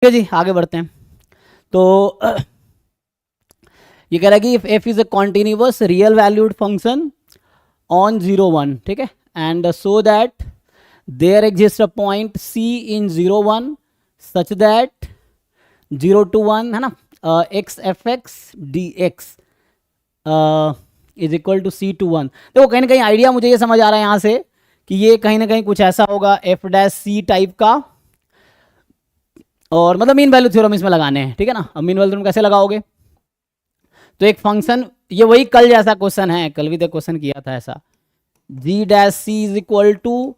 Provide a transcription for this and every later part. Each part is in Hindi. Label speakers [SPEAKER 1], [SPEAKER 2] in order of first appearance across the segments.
[SPEAKER 1] ठीक है जी, आगे बढ़ते हैं। तो ये कह रहा है कि if f is a continuous real valued function on 0 1, ठीक है, and so that there exist a point C in 0 1 such that 0 to 1 है ना, x f x d x is equal to C to 1। देखो कहीं ना कहीं आइडिया मुझे ये समझ आ रहा है यहाँ से कि ये कहीं ना कहीं कुछ ऐसा होगा एफ डैश सी टाइप का, और मतलब मीन वैल्यू थ्योरम इसमें लगाने हैं, ठीक है ना। अब मीन वैल्यू थ्योरम कैसे लगाओगे, तो एक फंक्शन, ये वही कल जैसा क्वेश्चन है, कल भी तो क्वेश्चन किया था ऐसा, G dash C is equal to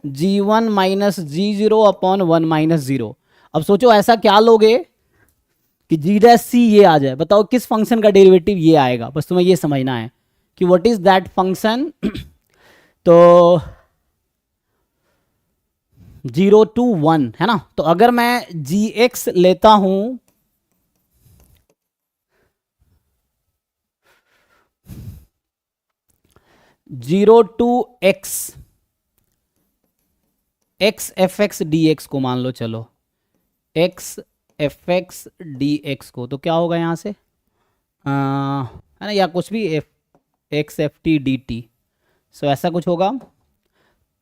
[SPEAKER 1] G1 minus G0 upon 1 minus 0। अब सोचो ऐसा क्या लोगे कि जी डैश सी ये आ जाए, बताओ किस फंक्शन का डेरिवेटिव ये आएगा, बस तुम्हें ये समझना है कि व्हाट इज दैट फंक्शन। तो 0 to 1 है ना, तो अगर मैं जी एक्स लेता हूं, zero to x x f x d x को मान लो, चलो x f x d x को, तो क्या होगा यहाँ से है ना, या कुछ भी F X F T D T, so ऐसा कुछ होगा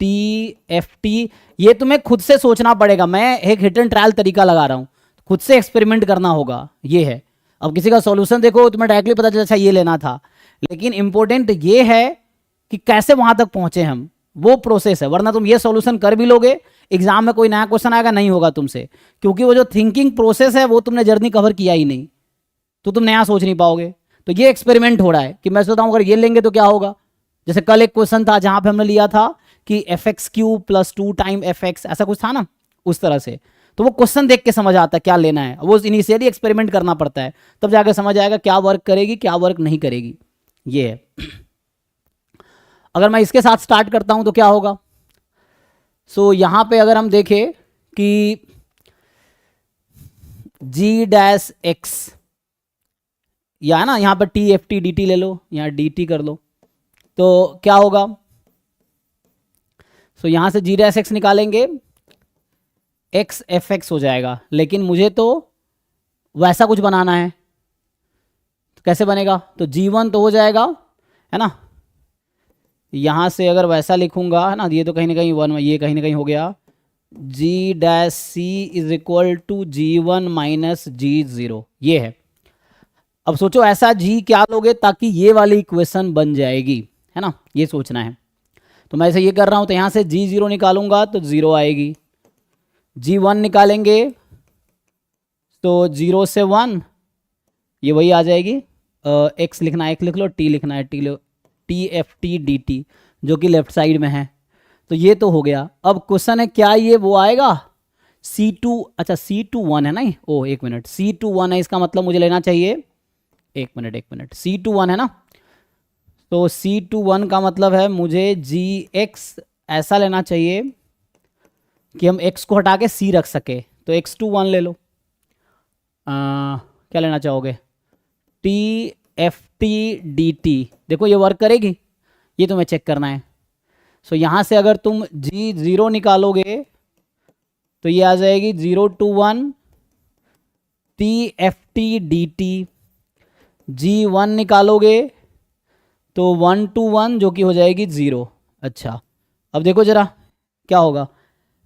[SPEAKER 1] टी एफ टी। ये तुम्हें खुद से सोचना पड़ेगा, मैं एक हिट एंड ट्रायल तरीका लगा रहा हूँ, खुद से एक्सपेरिमेंट करना होगा, ये है। अब किसी का सॉल्यूशन देखो तुम्हें डायरेक्टली पता चला अच्छा ये लेना था, लेकिन इंपॉर्टेंट ये है कि कैसे वहां तक पहुंचे हम, वो प्रोसेस है। वरना तुम ये सॉल्यूशन कर भी लोगे, एग्जाम में कोई नया क्वेश्चन आएगा नहीं होगा तुमसे, क्योंकि वो जो थिंकिंग प्रोसेस है वो तुमने जर्नी कवर किया ही नहीं, तो तुम नया सोच नहीं पाओगे। तो ये एक्सपेरिमेंट हो रहा है कि मैं सोचता हूं अगर ये लेंगे तो क्या होगा। जैसे कल एक क्वेश्चन था जहां पे हमने लिया था कि F x Q plus 2 time F x, ऐसा कुछ था ना, उस तरह से। तो वो क्वेश्चन देख के समझ आता है क्या लेना है, वो इनिशियली एक्सपेरिमेंट करना पड़ता है, तब जाकर समझ आएगा क्या वर्क करेगी क्या वर्क नहीं करेगी, ये है। अगर मैं इसके साथ स्टार्ट करता हूं तो क्या होगा, सो यहां पे अगर हम देखें कि जी डैश एक्स, या है ना यहां पर T F T D T ले लो, यहां डी टी कर लो, तो क्या होगा, सो यहां से जी डैश एक्स निकालेंगे, एक्स एफ एक्स हो जाएगा, लेकिन मुझे तो वैसा कुछ बनाना है, तो कैसे बनेगा, तो G1 तो हो जाएगा है ना, यहां से अगर वैसा लिखूंगा है ना, ये तो कहीं ना कहीं 1, ये कहीं ना कहीं हो गया, G dash C is equal to G1 minus G0, ये है। अब सोचो ऐसा जी क्या लोगे ताकि ये वाली इक्वेशन बन जाएगी, है ना, ये सोचना है। तो मैं ऐसे ये कर रहा हूं, तो यहां से G0 निकालूंगा तो 0 आएगी, G1 निकालेंगे तो 0 से 1, ये वही आ जाएगी, एक्स लिखना है एक्स लिख लो, टी लिखना है टी लो, T F T D T जो कि लेफ्ट साइड में है। तो ये तो हो गया। अब क्वेश्चन है क्या ये वो आएगा C2, अच्छा C to 1 है ना, ओ एक मिनट, C to 1 है, इसका मतलब मुझे लेना चाहिए, एक मिनट, C to 1 है ना, तो C to 1 का मतलब है मुझे जी एक्स ऐसा लेना चाहिए कि हम x को हटा के c रख सके, तो x to 1 ले लो। क्या लेना चाहोगे, T F T D T, देखो ये वर्क करेगी, ये तुम्हें चेक करना है। सो यहाँ से अगर तुम G0 निकालोगे तो ये आ जाएगी 0 to 1 T F T D T, G1 निकालोगे तो 1 to 1 जो कि हो जाएगी 0। अच्छा अब देखो जरा क्या होगा,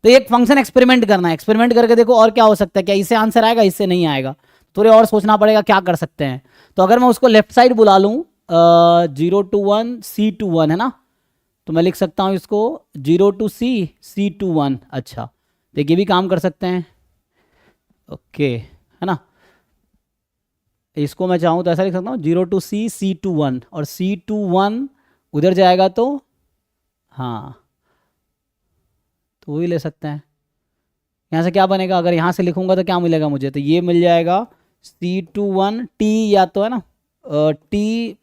[SPEAKER 1] तो एक फंक्शन एक्सपेरिमेंट करना है, एक्सपेरिमेंट करके देखो और क्या हो सकता है, क्या इससे आंसर आएगा, इससे नहीं आएगा, थोड़े और सोचना पड़ेगा क्या कर सकते हैं। तो अगर मैं उसको लेफ्ट साइड बुला लूँ 0 to 1 C to 1 है ना, तो मैं लिख सकता हूँ इसको 0 to C C to 1। अच्छा देखिए भी काम कर सकते हैं, ओके है ना, इसको मैं चाहूँ तो ऐसा लिख सकता हूँ 0 to C C to 1, और C to 1 उधर जाएगा तो हाँ, तो वही ले सकते हैं। यहाँ से क्या बनेगा, अगर यहाँ से लिखूंगा तो क्या मिलेगा मुझे, तो ये मिल जाएगा C to 1 टी, या तो है ना T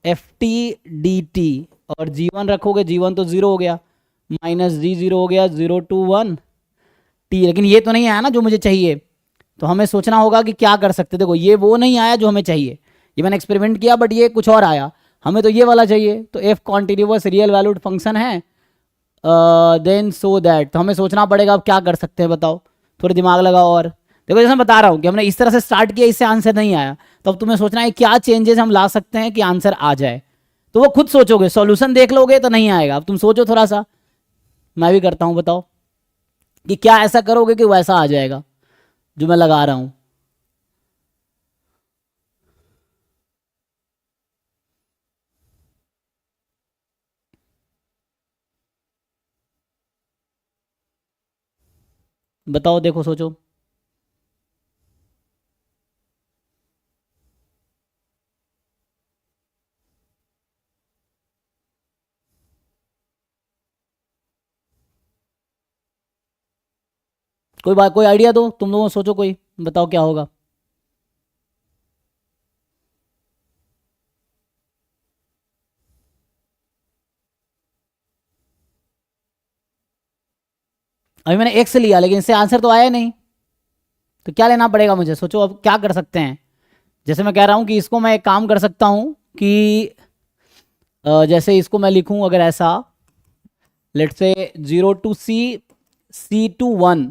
[SPEAKER 1] F T D T, और G1 रखोगे, G1 तो 0 हो गया, माइनस G0 हो गया 0 to 1 टी, लेकिन ये तो नहीं आया ना जो मुझे चाहिए, तो हमें सोचना होगा कि क्या कर सकते। देखो ये वो नहीं आया जो हमें चाहिए, ये मैंने एक्सपेरिमेंट किया बट ये कुछ और आया, हमें तो ये वाला चाहिए। तो F continuous real valued function है, देन सो दैट, तो हमें सोचना पड़ेगा अब क्या कर सकते हैं, बताओ, थोड़ी दिमाग लगाओ। और देखो जैसे मैं बता रहा हूँ कि हमने इस तरह से स्टार्ट किया, इससे आंसर नहीं आया, तो अब तुम्हें सोचना है क्या चेंजेस हम ला सकते हैं कि आंसर आ जाए। तो वो खुद सोचोगे, सॉल्यूशन देख लोगे तो नहीं आएगा। अब तुम सोचो थोड़ा सा, मैं भी करता हूँ, बताओ कि क्या ऐसा करोगे कि वैसा आ जाएगा जो मैं लगा रहा हूँ। बताओ, देखो, सोचो। कोई बात, कोई आइडिया दो तुम लोगों, सोचो कोई, बताओ क्या होगा। अभी मैंने एक्स लिया लेकिन इससे आंसर तो आया नहीं, तो क्या लेना पड़ेगा मुझे, सोचो अब क्या कर सकते हैं। जैसे मैं कह रहा हूँ कि इसको मैं एक काम कर सकता हूँ कि जैसे इसको मैं लिखूं अगर ऐसा, लेट से 0 to C, C to 1,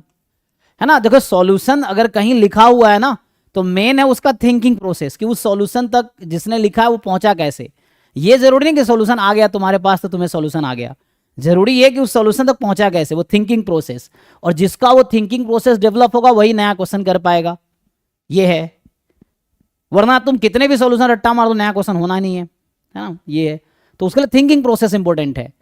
[SPEAKER 1] है ना। देखो सॉल्यूशन अगर कहीं लिखा हुआ है ना, तो मेन है उसका थिंकिंग प्रोसेस कि उस सॉल्यूशन तक जिसने लिखा है वो पहुंचा कैसे। ये जरूरी नहीं कि सॉल्यूशन आ गया तुम्हारे पास तो तुम्हें सॉल्यूशन आ गया, जरूरी ये कि उस सॉल्यूशन तक पहुंचा कैसे, वो थिंकिंग प्रोसेस। और जिसका वो थिंकिंग प्रोसेस डेवलप होगा वही नया क्वेश्चन कर पाएगा, ये है। वरना तुम कितने भी सॉल्यूशन रट्टा मार दो, नया क्वेश्चन होना नहीं है ना, ये है। तो उसके लिए थिंकिंग प्रोसेस इंपॉर्टेंट है।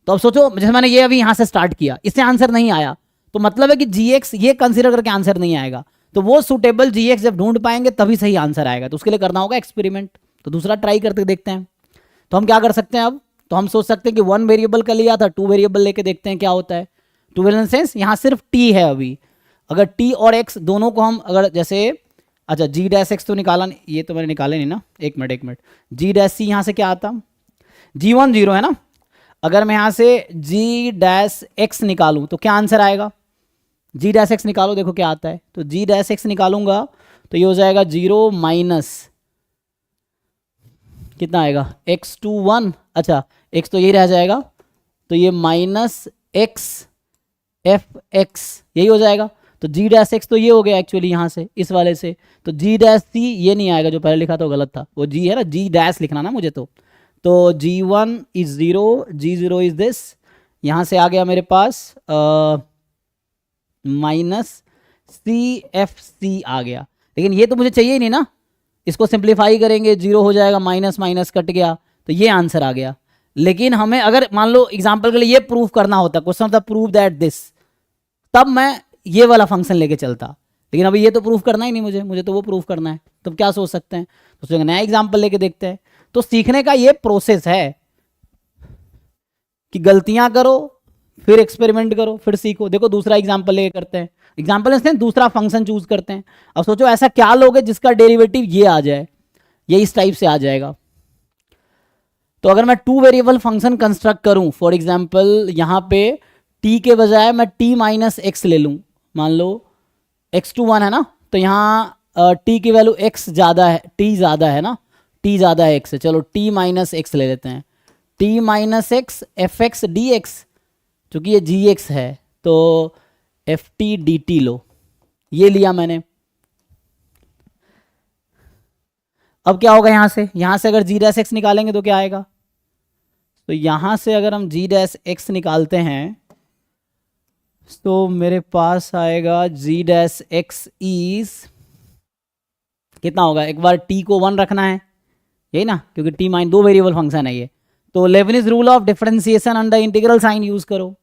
[SPEAKER 1] तो अब सोचो, जैसे मैंने ये अभी यहां से स्टार्ट किया, इससे आंसर नहीं आया, तो मतलब है कि जीएक्स ये कंसीडर करके आंसर नहीं आएगा। तो वो सुटेबल जीएक्स जब ढूंढ पाएंगे तभी सही आंसर आएगा, तो उसके लिए करना होगा एक्सपेरिमेंट। तो दूसरा ट्राई करके देखते हैं। तो हम क्या कर सकते हैं अब, तो हम सोच सकते हैं कि 1 वेरिएबल का लिया था, 2 वेरिएबल लेके देखते हैं क्या होता है। 2 वेरिएबल सेंस यहाँ सिर्फ टी है अभी, अगर टी और एक्स दोनों को हम अगर जैसे, अच्छा जी डैश एक्स तो निकाला नहीं, ये तो मैंने निकाले नहीं ना, एक मिनट एक मिनट, जी डैश सी यहाँ से क्या आता, G1 0 है ना। अगर मैं यहाँ से जी डैश एक्स निकालूं तो क्या आंसर आएगा, जी डैश एक्स निकालो, देखो क्या आता है। तो जी डैश एक्स निकालूंगा तो ये हो जाएगा 0 माइनस कितना आएगा, x to 1, अच्छा x तो यही रह जाएगा, तो ये माइनस एक्स एफ एक्स यही हो जाएगा। तो जी डैश एक्स तो ये हो गया एक्चुअली यहाँ से इस वाले से, तो जी डैश सी ये नहीं आएगा, जो पहले लिखा था वो गलत था, वो जी है ना, जी डैश लिखना ना मुझे। तो G1 is 0, G0 is this, यहाँ से आ गया मेरे पास माइनस सी एफ सी आ गया। लेकिन ये तो मुझे चाहिए ही नहीं ना, इसको सिंप्लीफाई करेंगे 0 हो जाएगा, माइनस माइनस कट गया, तो ये आंसर आ गया। लेकिन हमें अगर मान लो एग्जाम्पल के लिए ये प्रूफ करना होता, क्वेश्चन होता प्रूव दैट दिस, तब मैं ये वाला फंक्शन लेके चलता। लेकिन अभी ये तो प्रूफ करना ही नहीं मुझे, मुझे तो वो प्रूफ करना है। तो क्या सोच सकते हैं, तो सोचेंगे नया एग्जाम्पल लेके देखते हैं। तो सीखने का ये प्रोसेस है कि गलतियां करो, फिर एक्सपेरिमेंट करो, फिर सीखो। देखो दूसरा एग्जाम्पल लेके करते हैं, एग्जाम्पल इसने दूसरा फंक्शन चूज करते हैं। अब सोचो ऐसा क्या लोगे जिसका डेरिवेटिव ये आ जाए, ये इस टाइप से आ जाएगा। तो अगर मैं 2 वेरिएबल फंक्शन कंस्ट्रक्ट करूं, फॉर एग्जाम्पल यहाँ पे t के बजाय मैं t माइनस एक्स ले लूं, मान लो x to 1 है ना, तो यहाँ t की वैल्यू x ज़्यादा है, t ज़्यादा है ना, t ज़्यादा है x से, चलो t माइनस एक्स ले लेते हैं, t minus x f x d x, चूँकि ये जी एक्स है तो एफ टी डी टी लो, ये लिया मैंने। अब क्या होगा यहाँ से अगर जी डैश एक्स निकालेंगे तो क्या आएगा, तो यहाँ से अगर हम जी डैश एक्स निकालते हैं तो मेरे पास आएगा जी डैश एक्स इज कितना होगा, एक बार t को 1 रखना है, यही ना, क्योंकि t माइन 2 वेरिएबल फंक्शन है ये। तो Leibniz rule of differentiation under integral sign use करो,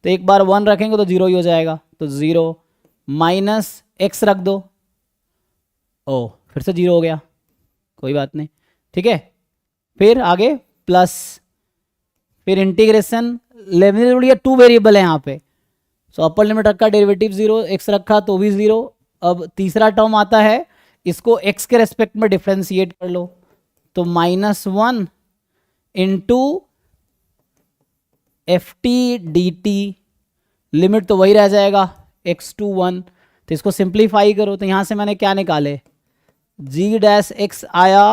[SPEAKER 1] तो एक बार 1 रखेंगे तो 0 ही हो जाएगा, तो 0 माइनस एक्स रख दो, ओ फिर से 0 हो गया, कोई बात नहीं, ठीक है। फिर आगे प्लस, फिर इंटीग्रेशन, लेबनिज रूल, ये 2 वेरिएबल है यहाँ पे, सो अपर लिमिट रखा, डेरिवेटिव 0, एक्स रखा तो भी 0। अब तीसरा टर्म आता है, इसको x के रेस्पेक्ट में डिफ्रेंशिएट कर लो, तो -1 into F T D T, limit तो वही रह जाएगा x to 1। तो इसको सिंप्लीफाई करो, तो यहाँ से मैंने क्या निकाले, जी डैश एक्स आया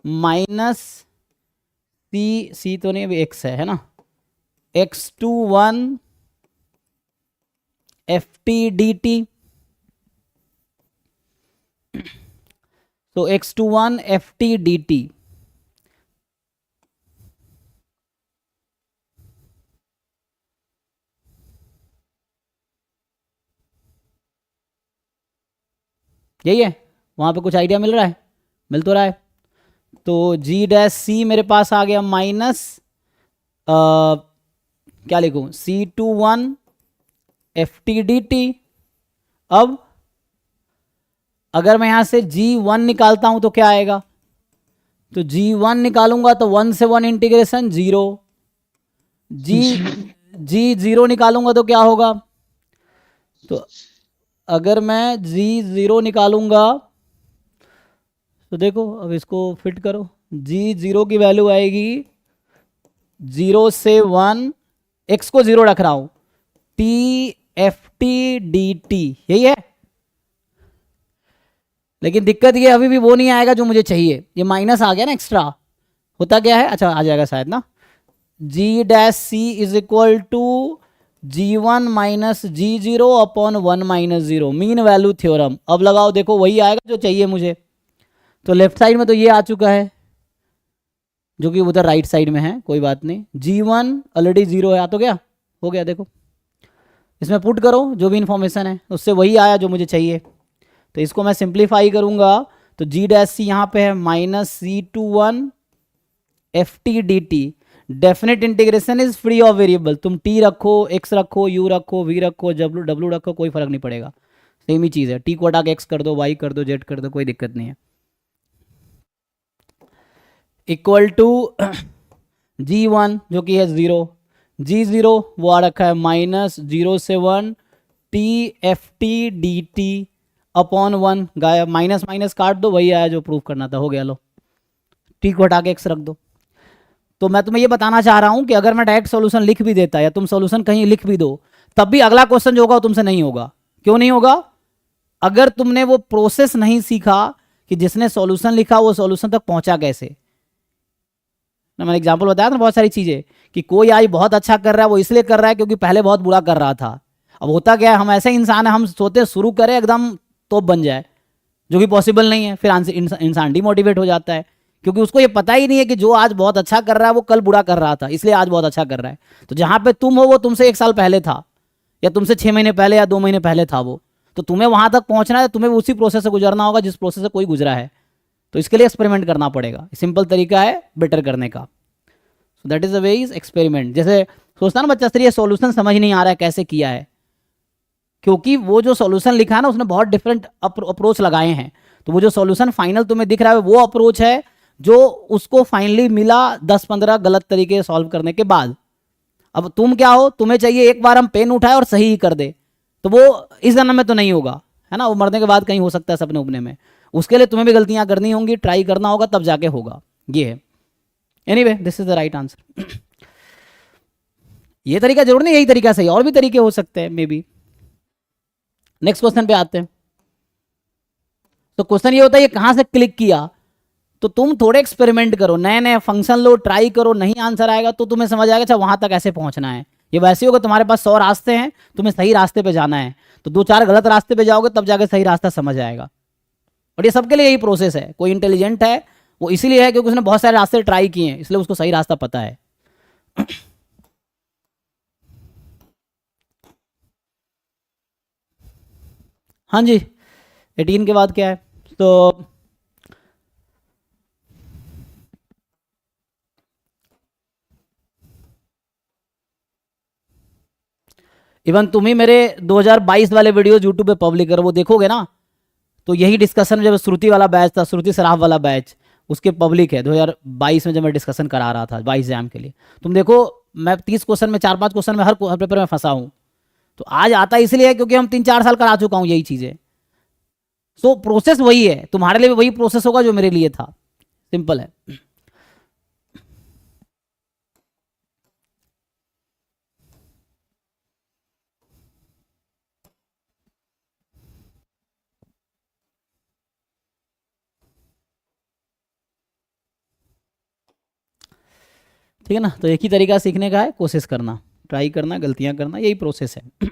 [SPEAKER 1] माइनस सी तो नहीं, अभी x है ना, x to 1 F T D T, तो x21 ft dt, यही है। वहां पे कुछ आइडिया मिल रहा है? मिल तो रहा है। तो जी डैश सी मेरे पास आ गया माइनस, क्या लिखूं, C21 F T D T. अब अगर मैं यहां से G1 निकालता हूं तो क्या आएगा? तो G1 निकालूंगा तो 1 से 1 इंटीग्रेशन 0, G0 निकालूंगा तो क्या होगा? तो अगर मैं G0 निकालूंगा तो देखो, अब इसको फिट करो, G0 की वैल्यू आएगी 0 से 1, x को 0 रख रहा हूं, T F T D T, यही है। लेकिन दिक्कत ये अभी भी वो नहीं आएगा जो मुझे चाहिए, ये माइनस आ गया ना एक्स्ट्रा। होता क्या है, अच्छा आ जाएगा शायद ना, G dash C is equal to G1 minus G0 upon 1 minus 0, mean value theorem. अब लगाओ, देखो वही आएगा जो चाहिए मुझे। तो लेफ्ट साइड में तो ये आ चुका है जो कि उधर राइट साइड में है, कोई बात नहीं। G1 ऑलरेडी 0 है, आ तो गया, हो गया। देखो इसमें पुट करो जो भी इंफॉर्मेशन है, उससे वही आया जो मुझे चाहिए। तो इसको मैं सिंप्लीफाई करूंगा तो जी डैश सी यहाँ पे है minus C21 F T D T. Definite integration is free of variable, तुम टी रखो, एक्स रखो, यू रखो, वी रखो, डब्ल्यू रखो, कोई फर्क नहीं पड़ेगा, सेम ही चीज़ है। टी को हटा के एक्स कर दो, वाई कर दो, जेड कर दो, कोई दिक्कत नहीं है। इक्वल टू G1 जो कि है 0, G0 वो आ रखा है माइनस 0 से 1 T F T D T upon 1, गायब, माइनस माइनस काट दो, वही आया जो प्रूफ करना था, हो गया। लो टी को हटा के एक्स रख दो। तो मैं तुम्हें ये बताना चाह रहा हूं कि अगर मैं डायरेक्ट सॉल्यूशन लिख भी देता या तुम सॉल्यूशन कहीं लिख भी दो, तब भी अगला क्वेश्चन जो होगा वो तुमसे नहीं होगा। क्यों नहीं होगा? अगर तुमने वो प्रोसेस नहीं सीखा कि जिसने सॉल्यूशन लिखा वो सॉल्यूशन तक पहुंचा कैसे। ना मैंने एग्जांपल बताया था ना, बहुत सारी चीजें, कि कोई आज बहुत अच्छा कर रहा है, वो इसलिए कर रहा है क्योंकि पहले बहुत बुरा कर रहा था। अब होता क्या है, हम ऐसे इंसान है, हम सोते शुरू करें एकदम तोप बन जाए, जो कि पॉसिबल नहीं है। फिर इंसान डिमोटिवेट हो जाता है, क्योंकि उसको ये पता ही नहीं है कि जो आज बहुत अच्छा कर रहा है वो कल बुरा कर रहा था, इसलिए आज बहुत अच्छा कर रहा है। तो जहां पे तुम हो वो तुमसे 1 साल पहले था, या तुमसे 6 महीने पहले या 2 महीने पहले था वो। तो तुम्हें वहां तक पहुंचना है, तुम्हें उसी प्रोसेस से गुजरना होगा जिस प्रोसेस से कोई गुजरा है। तो इसके लिए एक्सपेरिमेंट करना पड़ेगा, सिंपल तरीका है बेटर करने का। So that is a way is experiment. जैसे सोचता ना बच्चा, सर ये सॉल्यूशन समझ नहीं आ रहा है कैसे किया है, क्योंकि वो जो सॉल्यूशन लिखा है ना उसने बहुत डिफरेंट अप्रोच लगाए हैं। तो वो जो सॉल्यूशन फाइनल तुम्हें दिख रहा है वो अप्रोच है जो उसको फाइनली मिला 10-15 गलत तरीके सॉल्व करने के बाद। अब तुम क्या हो, तुम्हें चाहिए एक बार हम पेन उठाए और सही ही कर दे, तो वो इस जन्म में तो नहीं होगा, है ना, वो मरने के बाद कहीं हो सकता है सपने उपने में। उसके लिए तुम्हें भी गलतियां करनी होंगी, ट्राई करना होगा, तब जाके होगा। ये है। Anyway, this is the right answer. ये तरीका जरूर नहीं यही तरीका सही, और भी तरीके हो सकते हैं मे बी। नेक्स्ट क्वेश्चन पे आते हैं। तो क्वेश्चन ये होता है ये कहां से क्लिक किया। तो तुम थोड़े एक्सपेरिमेंट करो, नए नए फंक्शन लो, ट्राई करो, नहीं आंसर आएगा तो तुम्हें समझ आएगा अच्छा वहां तक ऐसे पहुंचना है। ये वैसे होगा, तुम्हारे पास 100 रास्ते हैं, तुम्हें सही रास्ते पे जाना है, तो 2-4 गलत रास्ते पे जाओगे तब जाके सही रास्ता समझ आएगा। और ये सबके लिए यही प्रोसेस है। कोई इंटेलिजेंट है वो इसीलिए है क्योंकि उसने बहुत सारे रास्ते ट्राई किए हैं, इसलिए उसको सही रास्ता पता है। हाँ जी, 18 के बाद क्या है? तो इवन तुम ही मेरे 2022 वाले वीडियोस यूट्यूब पे पब्लिक करो, वो देखोगे ना, तो यही डिस्कशन जब श्रुति वाला बैच था, श्रुति सराफ वाला बैच, उसके पब्लिक है 2022 में जब मैं डिस्कशन करा रहा था 22 एग्जाम के लिए। तुम देखो मैं 30 क्वेश्चन में 4-5 क्वेश्चन में हर पेपर में फंसा हूँ। तो आज आता इसलिए है क्योंकि हम 3-4 साल करा चुका हूँ यही चीज़ें। सो प्रोसेस वही है, तुम्हारे लिए वही प्रोसेस होगा जो मेरे लिए था। सिंपल है। ठीक है ना, तो एक ही तरीका सीखने का है, कोशिश करना, ट्राई करना, गलतियां करना, यही प्रोसेस है।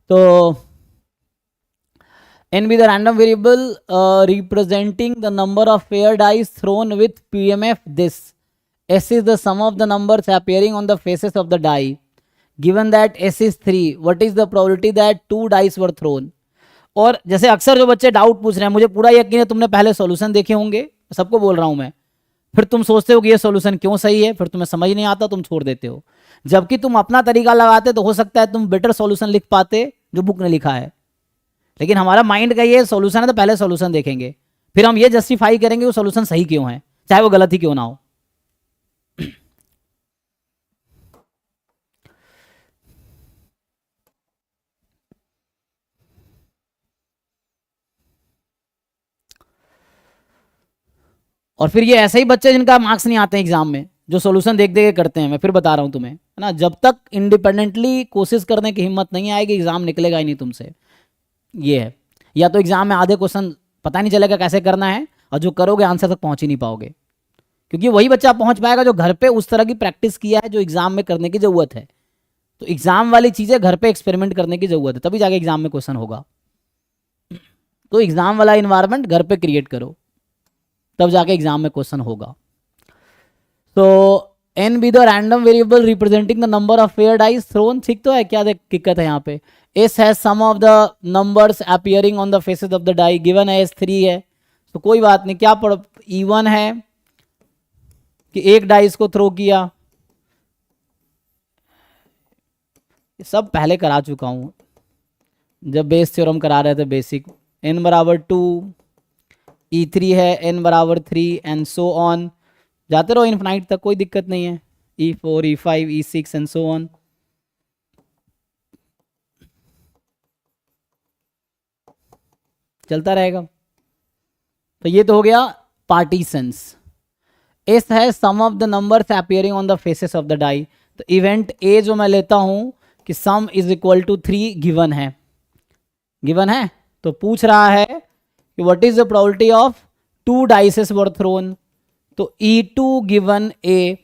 [SPEAKER 1] तो n be the random variable representing the number of fair dice thrown with PMF. This S is the sum of the numbers appearing on the faces of the die. Given that S is 3, what is the probability that 2 dice were thrown? और जैसे अक्सर जो बच्चे डाउट पूछ रहे हैं, मुझे पूरा यकीन है तुमने पहले सॉल्यूशन देखे होंगे, सबको बोल रहा हूं मैं, फिर तुम सोचते हो कि ये सॉल्यूशन क्यों सही है, फिर तुम्हें समझ नहीं आता, तुम छोड़ देते हो। जबकि तुम अपना तरीका लगाते तो हो सकता है तुम बेटर सॉल्यूशन लिख पाते जो बुक ने लिखा है। लेकिन हमारा माइंड का ये सॉल्यूशन है तो पहले सॉल्यूशन देखेंगे, फिर हम ये जस्टिफाई करेंगे वो सॉल्यूशन सही क्यों है, चाहे वो गलत ही क्यों ना हो। और फिर ये ऐसे ही बच्चे जिनका मार्क्स नहीं आते हैं एग्जाम में, जो सॉल्यूशन देख देख के करते हैं, मैं फिर बता रहा हूं तुम्हें, है ना, जब तक इंडिपेंडेंटली कोशिश करने की हिम्मत नहीं आएगी एग्जाम निकलेगा ही नहीं तुमसे। ये है, या तो एग्जाम में आधे क्वेश्चन पता नहीं चलेगा कैसे करना है, और जो करोगे आंसर तक पहुंच ही नहीं पाओगे, क्योंकि वही बच्चा पहुंच पाएगा जो घर पे उस तरह की प्रैक्टिस किया है जो एग्जाम में करने की जरूरत है। तो एग्जाम वाली चीजें घर पे एक्सपेरिमेंट करने की जरूरत है, तभी जाके एग्जाम में क्वेश्चन होगा। तो एग्जाम वाला इन्वायरमेंट घर पे क्रिएट करो, तब जाके एग्जाम में क्वेश्चन होगा। तो n B the random variable representing the number of fair dice thrown. ठीक तो है, क्या दिक्कत है यहाँ पे? s है sum of the numbers appearing on the faces of the die, given है s3 है, तो कोई बात नहीं, क्या पढ़, E1 है कि एक डाइस को थ्रो किया, ये सब पहले करा चुका हूं जब बेस थ्योरम करा रहे थे बेसिक। n बराबर 2, E3 है, n बराबर 3 एंड सो ऑन, जाते रहो इनफिनाइट तक, कोई दिक्कत नहीं है, E4 E5 E6 and so on. चलता रहेगा। तो ये तो हो गया पार्टीशंस। एस है sum of the numbers appearing on the faces of the die. तो इवेंट ए जो मैं लेता हूं कि sum is equal to 3 given है, गिवन है, तो पूछ रहा है कि what is the probability of 2 dices were thrown. तो E2 गिवन ए,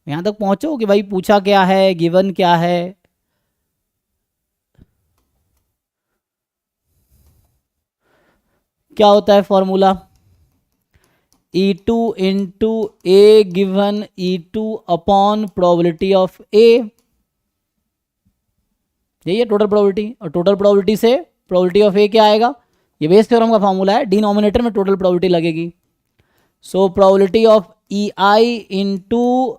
[SPEAKER 1] यहां तक पहुंचो कि भाई पूछा क्या है, गिवन क्या है। क्या होता है formula? E2 into A given E2 upon probability of A, यही है टोटल प्रोबेबिलिटी। और टोटल प्रोबेबिलिटी से प्रोबेबिलिटी ऑफ ए क्या आएगा? ये बेस थ्योरम का फॉर्मूला है, डिनोमिनेटर में टोटल प्रोबेबिलिटी लगेगी। So probability of EI into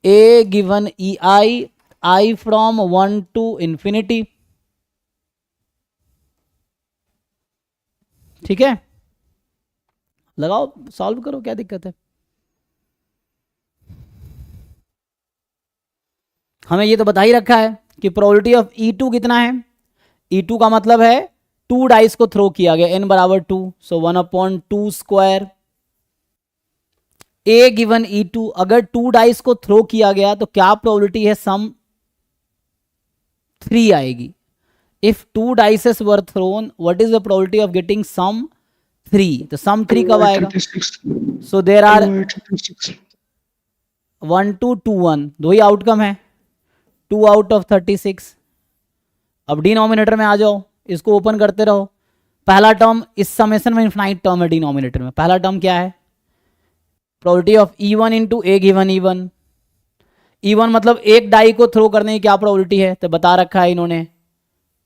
[SPEAKER 1] A given EI, I from 1 to infinity। ठीक है, लगाओ, सॉल्व करो, क्या दिक्कत है? हमें ये तो बता ही रखा है कि प्रोबेबिलिटी ऑफ E2 कितना है। E2 का मतलब है 2 डाइस को थ्रो किया गया, n बराबर 2, सो 1/2 स्क्वायर। ए गिवन E2, अगर 2 डाइस को थ्रो किया गया तो क्या प्रोबेबिलिटी है? सम 3 आएगी। If 2 dices were thrown what is the probability of getting sum 3? तो सम 3 कब आएगा? सो देयर आर 1 2 2 1, दो ही आउटकम है, 2 आउट ऑफ 36। अब डिनोमिनेटर में आ जाओ, इसको ओपन करते रहो। पहला टर्म इस समेशन में इनफाइनाइट टर्म है डिनोमिनेटर में, पहला टर्म क्या है? Probability of E1 into A given E1। E1 मतलब एक डाई को थ्रो करने की क्या प्रोबेबिलिटी है, तो बता रखा है इन्होंने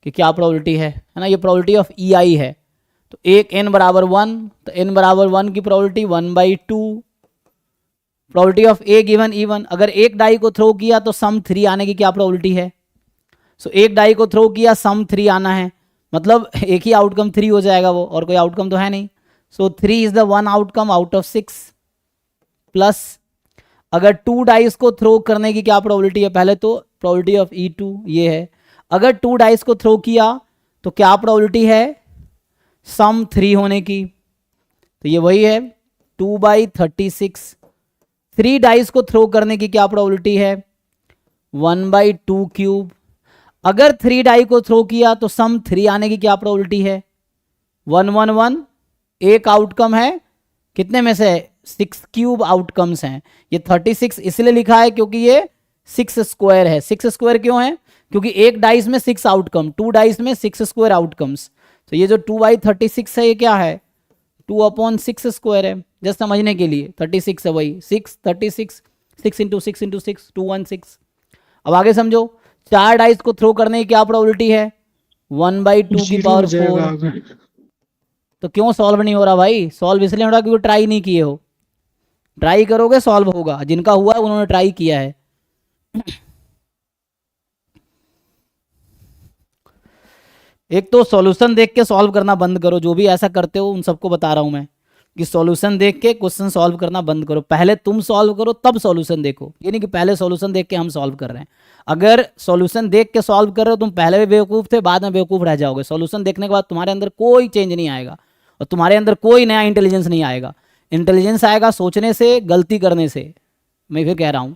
[SPEAKER 1] कि क्या प्रोबेबिलिटी है ना, ये प्रोबेबिलिटी ऑफ EI है। तो एक n बराबर 1, तो n बराबर 1 की probability 1/2। Probability of A given E1, अगर एक डाई को थ्रो किया तो सम 3 आने की क्या प्रोबेबिलिटी है? सो एक डाई को थ्रो किया, सम 3 आना है, मतलब एक ही आउटकम 3 हो जाएगा वो, और कोई आउटकम तो है नहीं। सो 3 is the one outcome out of 6। Plus अगर 2 डाइस को थ्रो करने की क्या प्रोबेबिलिटी है? पहले तो प्रोबेबिलिटी ऑफ E2 ये है, अगर 2 डाइस को थ्रो किया तो क्या प्रोबेबिलिटी है? सम 3 होने की। तो ये वही है 2/36। 3 डाइस को थ्रो करने की क्या प्रोबेबिलिटी है? 1/2 क्यूब। अगर 3 डाई को थ्रो किया तो सम 3 आने की क्या प्रोबेबिलिटी है? 1 1 1, एक आउटकम है, कितने में से? 6 क्यूब आउटकम्स हैं। ये 36 इसलिए लिखा है क्योंकि ये 6 स्क्वायर है। 6 स्क्वायर क्यों है? क्योंकि एक डाइस में 6 आउटकम, 2 डाइस में 6 स्क्वायर आउटकम्स। तो ये जो 2/36 है ये क्या है? 2/6 स्क्वायर है। जस्ट समझने के लिए 36 है, वही 6 36 6 इंटू 6 इंटू 6 216। अब आगे समझो, 4 डाइस को थ्रो करने की क्या प्रोबेबिलिटी है? 1/2 की पावर 4। तो क्यों सॉल्व नहीं हो रहा भाई? सॉल्व इसलिए हो रहा क्योंकि ट्राई नहीं किए हो। ट्राई करोगे सॉल्व होगा, जिनका हुआ है उन्होंने ट्राई किया है। एक तो सॉल्यूशन देख के सॉल्व करना बंद करो, जो भी ऐसा करते हो उन सबको बता रहा हूं मैं कि सॉल्यूशन देख के क्वेश्चन सॉल्व करना बंद करो। पहले तुम सॉल्व करो तब सॉल्यूशन देखो, ये नहीं कि पहले सॉल्यूशन देख के हम सॉल्व कर रहे हैं। अगर सॉल्यूशन देख के सॉल्व कर रहे हो, तुम पहले भी बेवकूफ थे, बाद में बेवकूफ रह जाओगे। सॉल्यूशन देखने के बाद तुम्हारे अंदर कोई चेंज नहीं आएगा और तुम्हारे अंदर कोई नया इंटेलिजेंस नहीं आएगा। इंटेलिजेंस आएगा सोचने से, गलती करने से। मैं फिर कह रहा हूं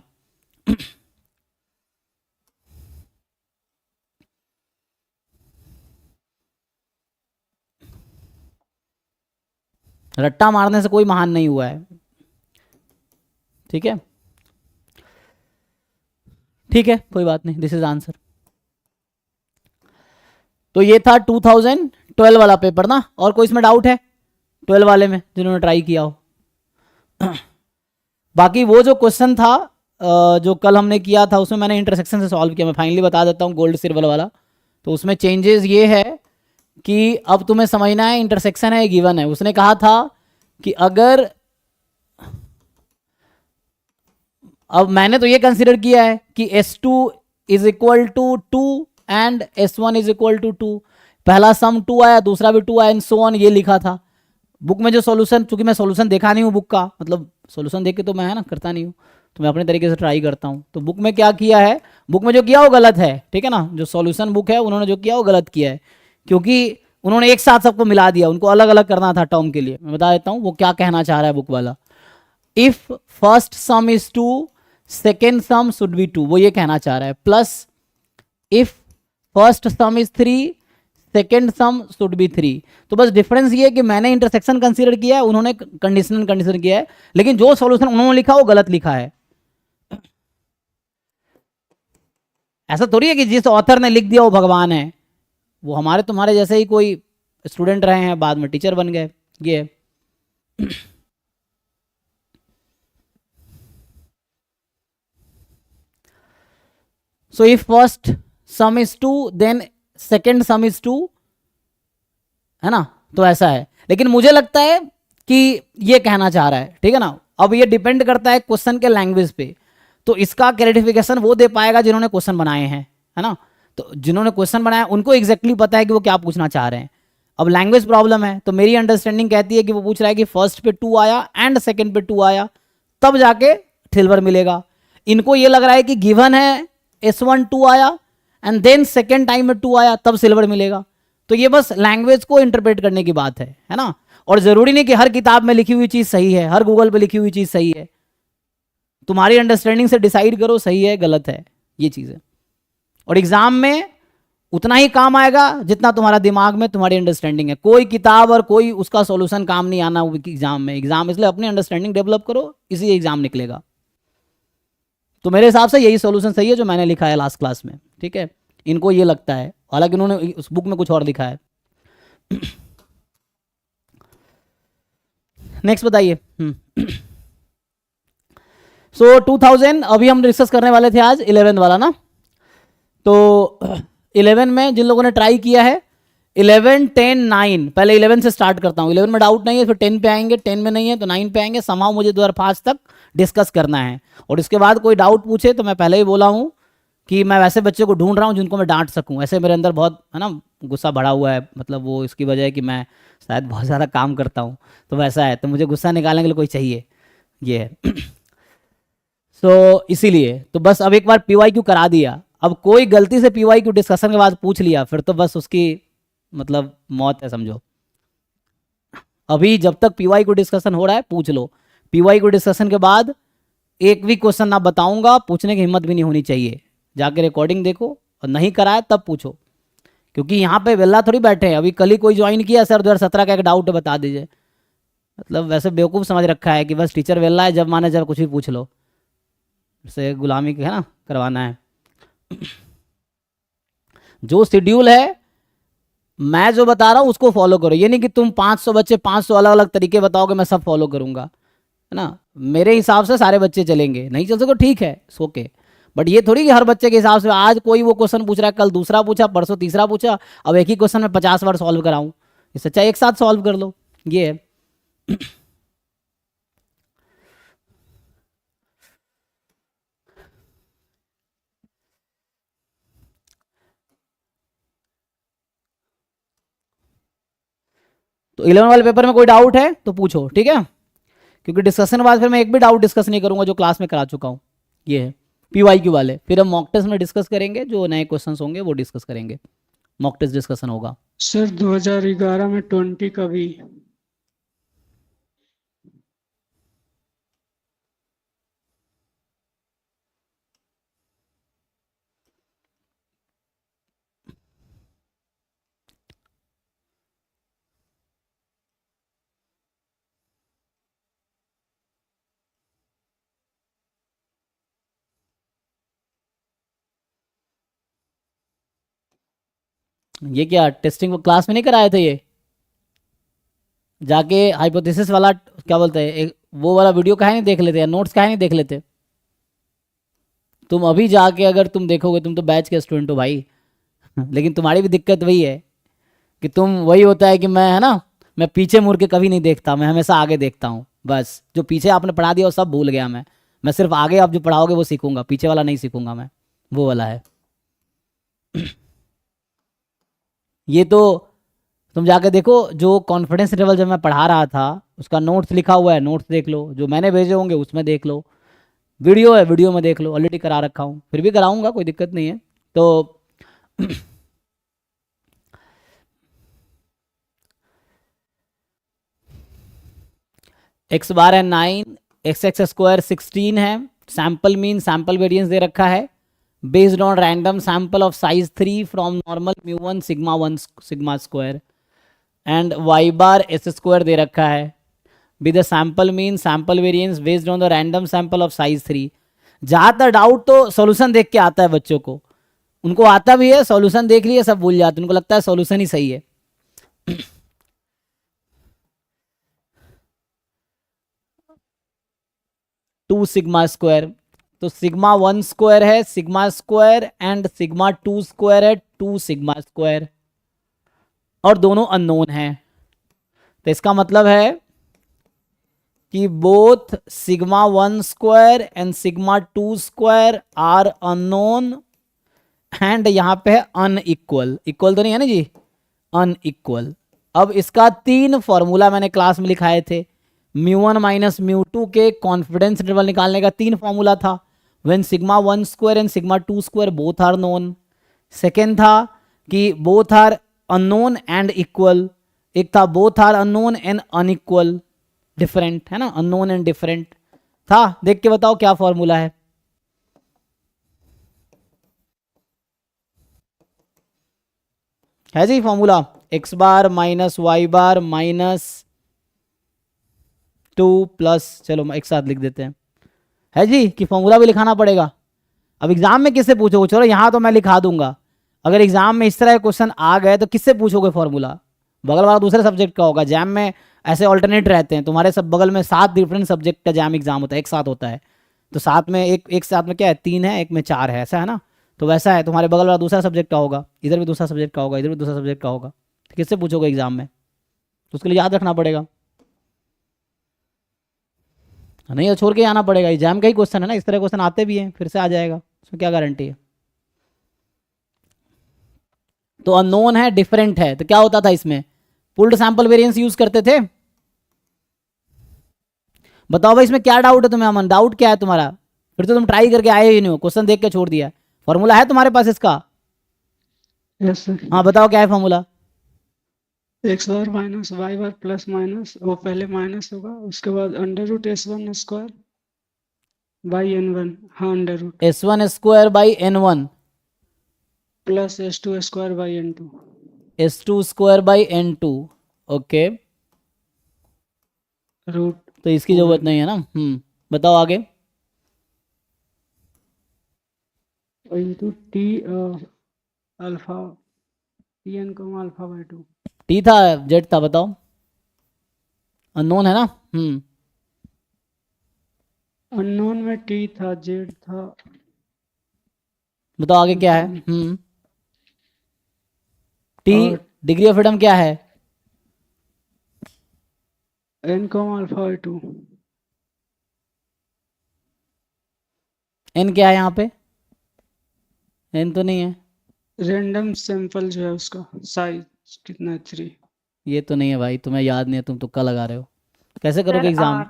[SPEAKER 1] रट्टा मारने से कोई महान नहीं हुआ है। ठीक है, ठीक है, कोई बात नहीं, दिस इज आंसर। तो ये था 2012 वाला पेपर ना। और कोई इसमें डाउट है 12 वाले में जिन्होंने ट्राई किया हो? बाकी वो जो क्वेश्चन था जो कल हमने किया था, उसमें मैंने इंटरसेक्शन से सॉल्व किया। मैं फाइनली बता देता हूँ, गोल्ड सिल्वर वाला। तो उसमें चेंजेस ये है कि अब तुम्हें समझना है इंटरसेक्शन है गिवन है। उसने कहा था कि अगर, अब मैंने तो ये कंसीडर किया है कि S2 is equal to 2 and S1 is equal to 2। पहला सम 2 आया, दूसरा भी 2 आया, एंड सो ऑन, ये लिखा था बुक में। जो सॉल्यूशन, चूंकि मैं सॉल्यूशन देखा नहीं हूँ बुक का, मतलब सॉल्यूशन देख के तो मैं है ना करता नहीं हूँ, तो मैं अपने तरीके से ट्राई करता हूँ। तो बुक में क्या किया है, बुक में जो किया वो गलत है, ठीक है ना। जो सॉल्यूशन बुक है उन्होंने जो किया वो गलत किया है, क्योंकि उन्होंने एक साथ सबको मिला दिया, उनको अलग अलग करना था टर्म के लिए। मैं बता देता हूँ वो क्या कहना चाह रहा है बुक वाला। If first sum is 2, second sum should be 2, वो ये कहना चाह रहा है। Plus if first sum is 3, second sum should be 3। तो बस डिफरेंस ये है कि मैंने इंटरसेक्शन कंसीडर किया है, उन्होंने कंडीशनल कंसीडर किया है, लेकिन जो सॉल्यूशन उन्होंने लिखा वो गलत लिखा है। ऐसा थोड़ी है कि जिस ऑथर ने लिख दिया वो भगवान है। वो हमारे तुम्हारे जैसे ही कोई स्टूडेंट रहे हैं, बाद में टीचर बन गए। ये so if first sum is 2 then second sum is 2, है ना। तो ऐसा है, लेकिन मुझे लगता है कि ये कहना चाह रहा है, ठीक है ना। अब ये डिपेंड करता है क्वेश्चन के लैंग्वेज पे, तो इसका क्लैरिफिकेशन वो दे पाएगा जिन्होंने क्वेश्चन बनाए हैं, है ना। तो जिन्होंने क्वेश्चन बनाया उनको एग्जैक्टली पता है कि वो क्या पूछना चाह रहे हैं। अब लैंग्वेज प्रॉब्लम है, तो मेरी अंडरस्टैंडिंग कहती है कि वो पूछ रहा है कि फर्स्ट पे 2 आया एंड सेकेंड पे 2 आया, तब जाके सिल्वर मिलेगा। इनको ये लग रहा है कि गिवन है S1 2 आया एंड देन सेकेंड टाइम में 2 आया, तब सिल्वर मिलेगा। तो ये बस लैंग्वेज को इंटरप्रेट करने की बात है ना। और जरूरी नहीं कि हर किताब में लिखी हुई चीज सही है, हर गूगल पे लिखी हुई चीज सही है। तुम्हारी अंडरस्टैंडिंग से डिसाइड करो सही है गलत है, ये चीज है। और एग्जाम में उतना ही काम आएगा जितना तुम्हारा दिमाग में तुम्हारी अंडरस्टैंडिंग है। कोई किताब और कोई उसका सॉल्यूशन काम नहीं आना एग्जाम में। एग्जाम इसलिए अपनी अंडरस्टैंडिंग डेवलप करो, इसी एग्जाम निकलेगा। तो मेरे हिसाब से यही सॉल्यूशन सही है जो मैंने लिखा है लास्ट क्लास में, ठीक है। इनको ये लगता है, हालांकि उन्होंने उस बुक में कुछ और लिखा है। नेक्स्ट बताइए। सो 2000 अभी हम डिस्कस करने वाले थे आज 11 वाला ना। तो 11 में जिन लोगों ने ट्राई किया है 11 10 9, पहले 11 से स्टार्ट करता हूँ। 11 में डाउट नहीं है, फिर 10 पे आएंगे, 10 में नहीं है तो 9 पे आएंगे। समाव मुझे 2005 तक डिस्कस करना है, और इसके बाद कोई डाउट पूछे तो मैं पहले ही बोला हूँ कि मैं वैसे बच्चे को ढूंढ रहा हूँ जिनको मैं डांट सकूँ। ऐसे मेरे अंदर बहुत है ना गुस्सा बढ़ा हुआ है, मतलब वो इसकी वजह है कि मैं शायद बहुत ज़्यादा काम करता हूँ, तो वैसा है। तो मुझे गुस्सा निकालने के लिए कोई चाहिए, ये है। सो इसीलिए तो बस अब एक बार PYQ करा दिया। अब कोई गलती से PYQ डिस्कशन के बाद पूछ लिया फिर तो बस उसकी मतलब मौत है, समझो। अभी जब तक PYQ डिस्कशन हो रहा है पूछ लो। PYQ डिस्कशन के बाद एक भी क्वेश्चन ना बताऊंगा, पूछने की हिम्मत भी नहीं होनी चाहिए। जाके रिकॉर्डिंग देखो, और नहीं कराए तब पूछो, क्योंकि यहाँ पे वेल्ला थोड़ी बैठे हैं। अभी कल ही कोई ज्वाइन किया, सर 2017 का एक डाउट बता दीजिए। मतलब वैसे बेवकूफ़ समझ रखा है कि बस टीचर वेल्ला है, जब माने जब कुछ भी पूछ लो। से गुलामी है ना करवाना है। जो शेड्यूल है मैं जो बता रहा हूँ उसको फॉलो करो, ये नहीं कि तुम 500 बच्चे 500 अलग अलग तरीके बताओगे मैं सब फॉलो करूंगा, है ना। मेरे हिसाब से सारे बच्चे चलेंगे, नहीं चल सको ठीक है ओके, बट ये थोड़ी कि हर बच्चे के हिसाब से आज कोई वो क्वेश्चन पूछ रहा है, कल दूसरा पूछा, परसों तीसरा पूछा, अब एक ही क्वेश्चन में 50 बार सॉल्व कराऊं, इससे अच्छा एक साथ सॉल्व कर लो, ये है। तो 11 वाले पेपर में कोई डाउट है तो पूछो, ठीक है, क्योंकि डिस्कशन के बाद फिर मैं एक भी डाउट डिस्कस नहीं करूंगा जो क्लास में करा चुका हूँ, ये है पीवाईक्यू वाले, फिर हम मॉक टेस्ट में डिस्कस करेंगे, जो नए क्वेश्चंस होंगे वो डिस्कस करेंगे, मॉक टेस्ट डिस्कशन होगा।
[SPEAKER 2] सर 2011 में 20 का भी।
[SPEAKER 1] ये क्या टेस्टिंग क्लास में नहीं कराए थे ये, जाके हाइपोथेसिस वाला क्या बोलते हैं एक वो वाला वीडियो काहे नहीं देख लेते या नोट्स काहे नहीं देख लेते। तुम अभी जाके अगर तुम देखोगे, तुम तो बैच के स्टूडेंट हो भाई लेकिन तुम्हारी भी दिक्कत वही है कि तुम वही होता है कि मैं, है ना, मैं पीछे मुड़ के कभी नहीं देखता, मैं हमेशा आगे देखता हूँ, बस जो पीछे आपने पढ़ा दिया वो सब भूल गया मैं सिर्फ आगे आप जो पढ़ाओगे वो सीखूंगा, पीछे वाला नहीं सीखूंगा मैं, वो वाला है ये तो तुम जाके देखो, जो कॉन्फिडेंस लेवल जब मैं पढ़ा रहा था उसका नोट्स लिखा हुआ है, नोट्स देख लो, जो मैंने भेजे होंगे उसमें देख लो, वीडियो है वीडियो में देख लो, ऑलरेडी करा रखा हूँ, फिर भी कराऊंगा कोई दिक्कत नहीं है। तो एक्स बार है 9, एक्स एक्स स्क्वायर 16 है, सैंपल मीन सैंपल वेरिएंस दे रखा है, based on random sample of size 3 from normal mu 1 sigma square, and Y bar S square दे रखा है with the sample mean sample variance based on the random sample of size 3। ज़्यादातर डाउट तो सॉल्यूशन देख के आता है बच्चों को, उनको आता भी है, सॉल्यूशन देख लिए सब भूल जाते हैं, उनको लगता है सॉल्यूशन ही सही है 2 सिग्मा स्क्वायर, तो सिग्मा 1 स्क्वायर है sigma square and sigma 2 square है 2 सिग्मा स्क्वायर, और दोनों अननोन है, तो इसका मतलब है कि both sigma 1 square and sigma 2 square are unknown, and यहाँ पे है अनइक्वल, इक्वल तो नहीं है ना जी, अनइक्वल। अब इसका 3 फॉर्मूला मैंने क्लास में लिखाए थे, μ1 माइनस μ2 के कॉन्फिडेंस इंटरवल निकालने का 3 फॉर्मूला था, when sigma 1 square and sigma 2 square both are known, second था कि both are unknown and equal, एक था both are unknown and unequal, different है ना, अननोन एंड डिफरेंट था, देख के बताओ क्या फॉर्मूला है जी फॉर्मूला, एक्स बार माइनस वाई बार माइनस 2 प्लस, चलो एक साथ लिख देते हैं, है जी कि फॉर्मूला भी लिखाना पड़ेगा। अब एग्जाम में किससे पूछोगे, चलो यहाँ तो मैं लिखा दूंगा, अगर एग्जाम में इस तरह के क्वेश्चन आ गए तो किससे पूछोगे फॉर्मूला, बगल वाला दूसरे सब्जेक्ट का होगा, जैम में ऐसे ऑल्टरनेट रहते हैं, तुम्हारे सब बगल में 7 डिफरेंट सब्जेक्ट का जैम एग्जाम होता है, एक साथ होता है, तो साथ में एक साथ में क्या है 3 है, एक में 4 है, ऐसा है ना, तो वैसा है, तुम्हारे बगल वाला दूसरा सब्जेक्ट का होगा, इधर भी दूसरा सब्जेक्ट का होगा, इधर भी दूसरा सब्जेक्ट का होगा, तो किससे पूछोगे एग्जाम में, तो उसके लिए याद रखना पड़ेगा, नहीं तो छोड़ के आना पड़ेगा, एग्जाम का ही क्वेश्चन है ना, इस तरह क्वेश्चन आते भी हैं, फिर से आ जाएगा, उसमें क्या गारंटी है। तो अननोन है डिफरेंट है, तो क्या होता था इसमें, पुल्ड सैंपल वेरिएंस यूज करते थे। बताओ भाई इसमें क्या डाउट है तुम्हें, अमन डाउट क्या है तुम्हारा, फिर तो तुम ट्राई करके आए ही नहीं हो, क्वेश्चन देख के छोड़ दिया, फॉर्मूला है तुम्हारे पास इसका,
[SPEAKER 2] यस सर।
[SPEAKER 1] हाँ बताओ क्या है फॉर्मूला।
[SPEAKER 2] एक्स बार माइनस वाई बार प्लस माइनस, वो पहले माइनस होगा, उसके बाद under root S1 square by N1, हाँ under root,
[SPEAKER 1] S1 square by N1
[SPEAKER 2] plus S2 square by N2
[SPEAKER 1] S2 square by N2, okay,
[SPEAKER 2] root
[SPEAKER 1] तो इसकी जरूरत नहीं है ना, बताओ आगे।
[SPEAKER 2] Into T alpha T N comma alpha by 2।
[SPEAKER 1] T था जेड था बताओ, अननोन है ना।
[SPEAKER 2] अननोन में टी था, जेड था,
[SPEAKER 1] बताओ आगे क्या है। टी
[SPEAKER 2] और
[SPEAKER 1] डिग्री ऑफ फ्रीडम क्या है।
[SPEAKER 2] N comma alpha by 2।
[SPEAKER 1] N क्या है यहाँ पे, एन तो नहीं है।
[SPEAKER 2] रैंडम सैंपल जो है उसका साइज कितना है, 3।
[SPEAKER 1] ये तो नहीं है भाई, तुम्हें याद नहीं है, तुम तुक्का लगा रहे हो, कैसे करोगे
[SPEAKER 3] सर
[SPEAKER 1] एग्जाम।
[SPEAKER 3] आर।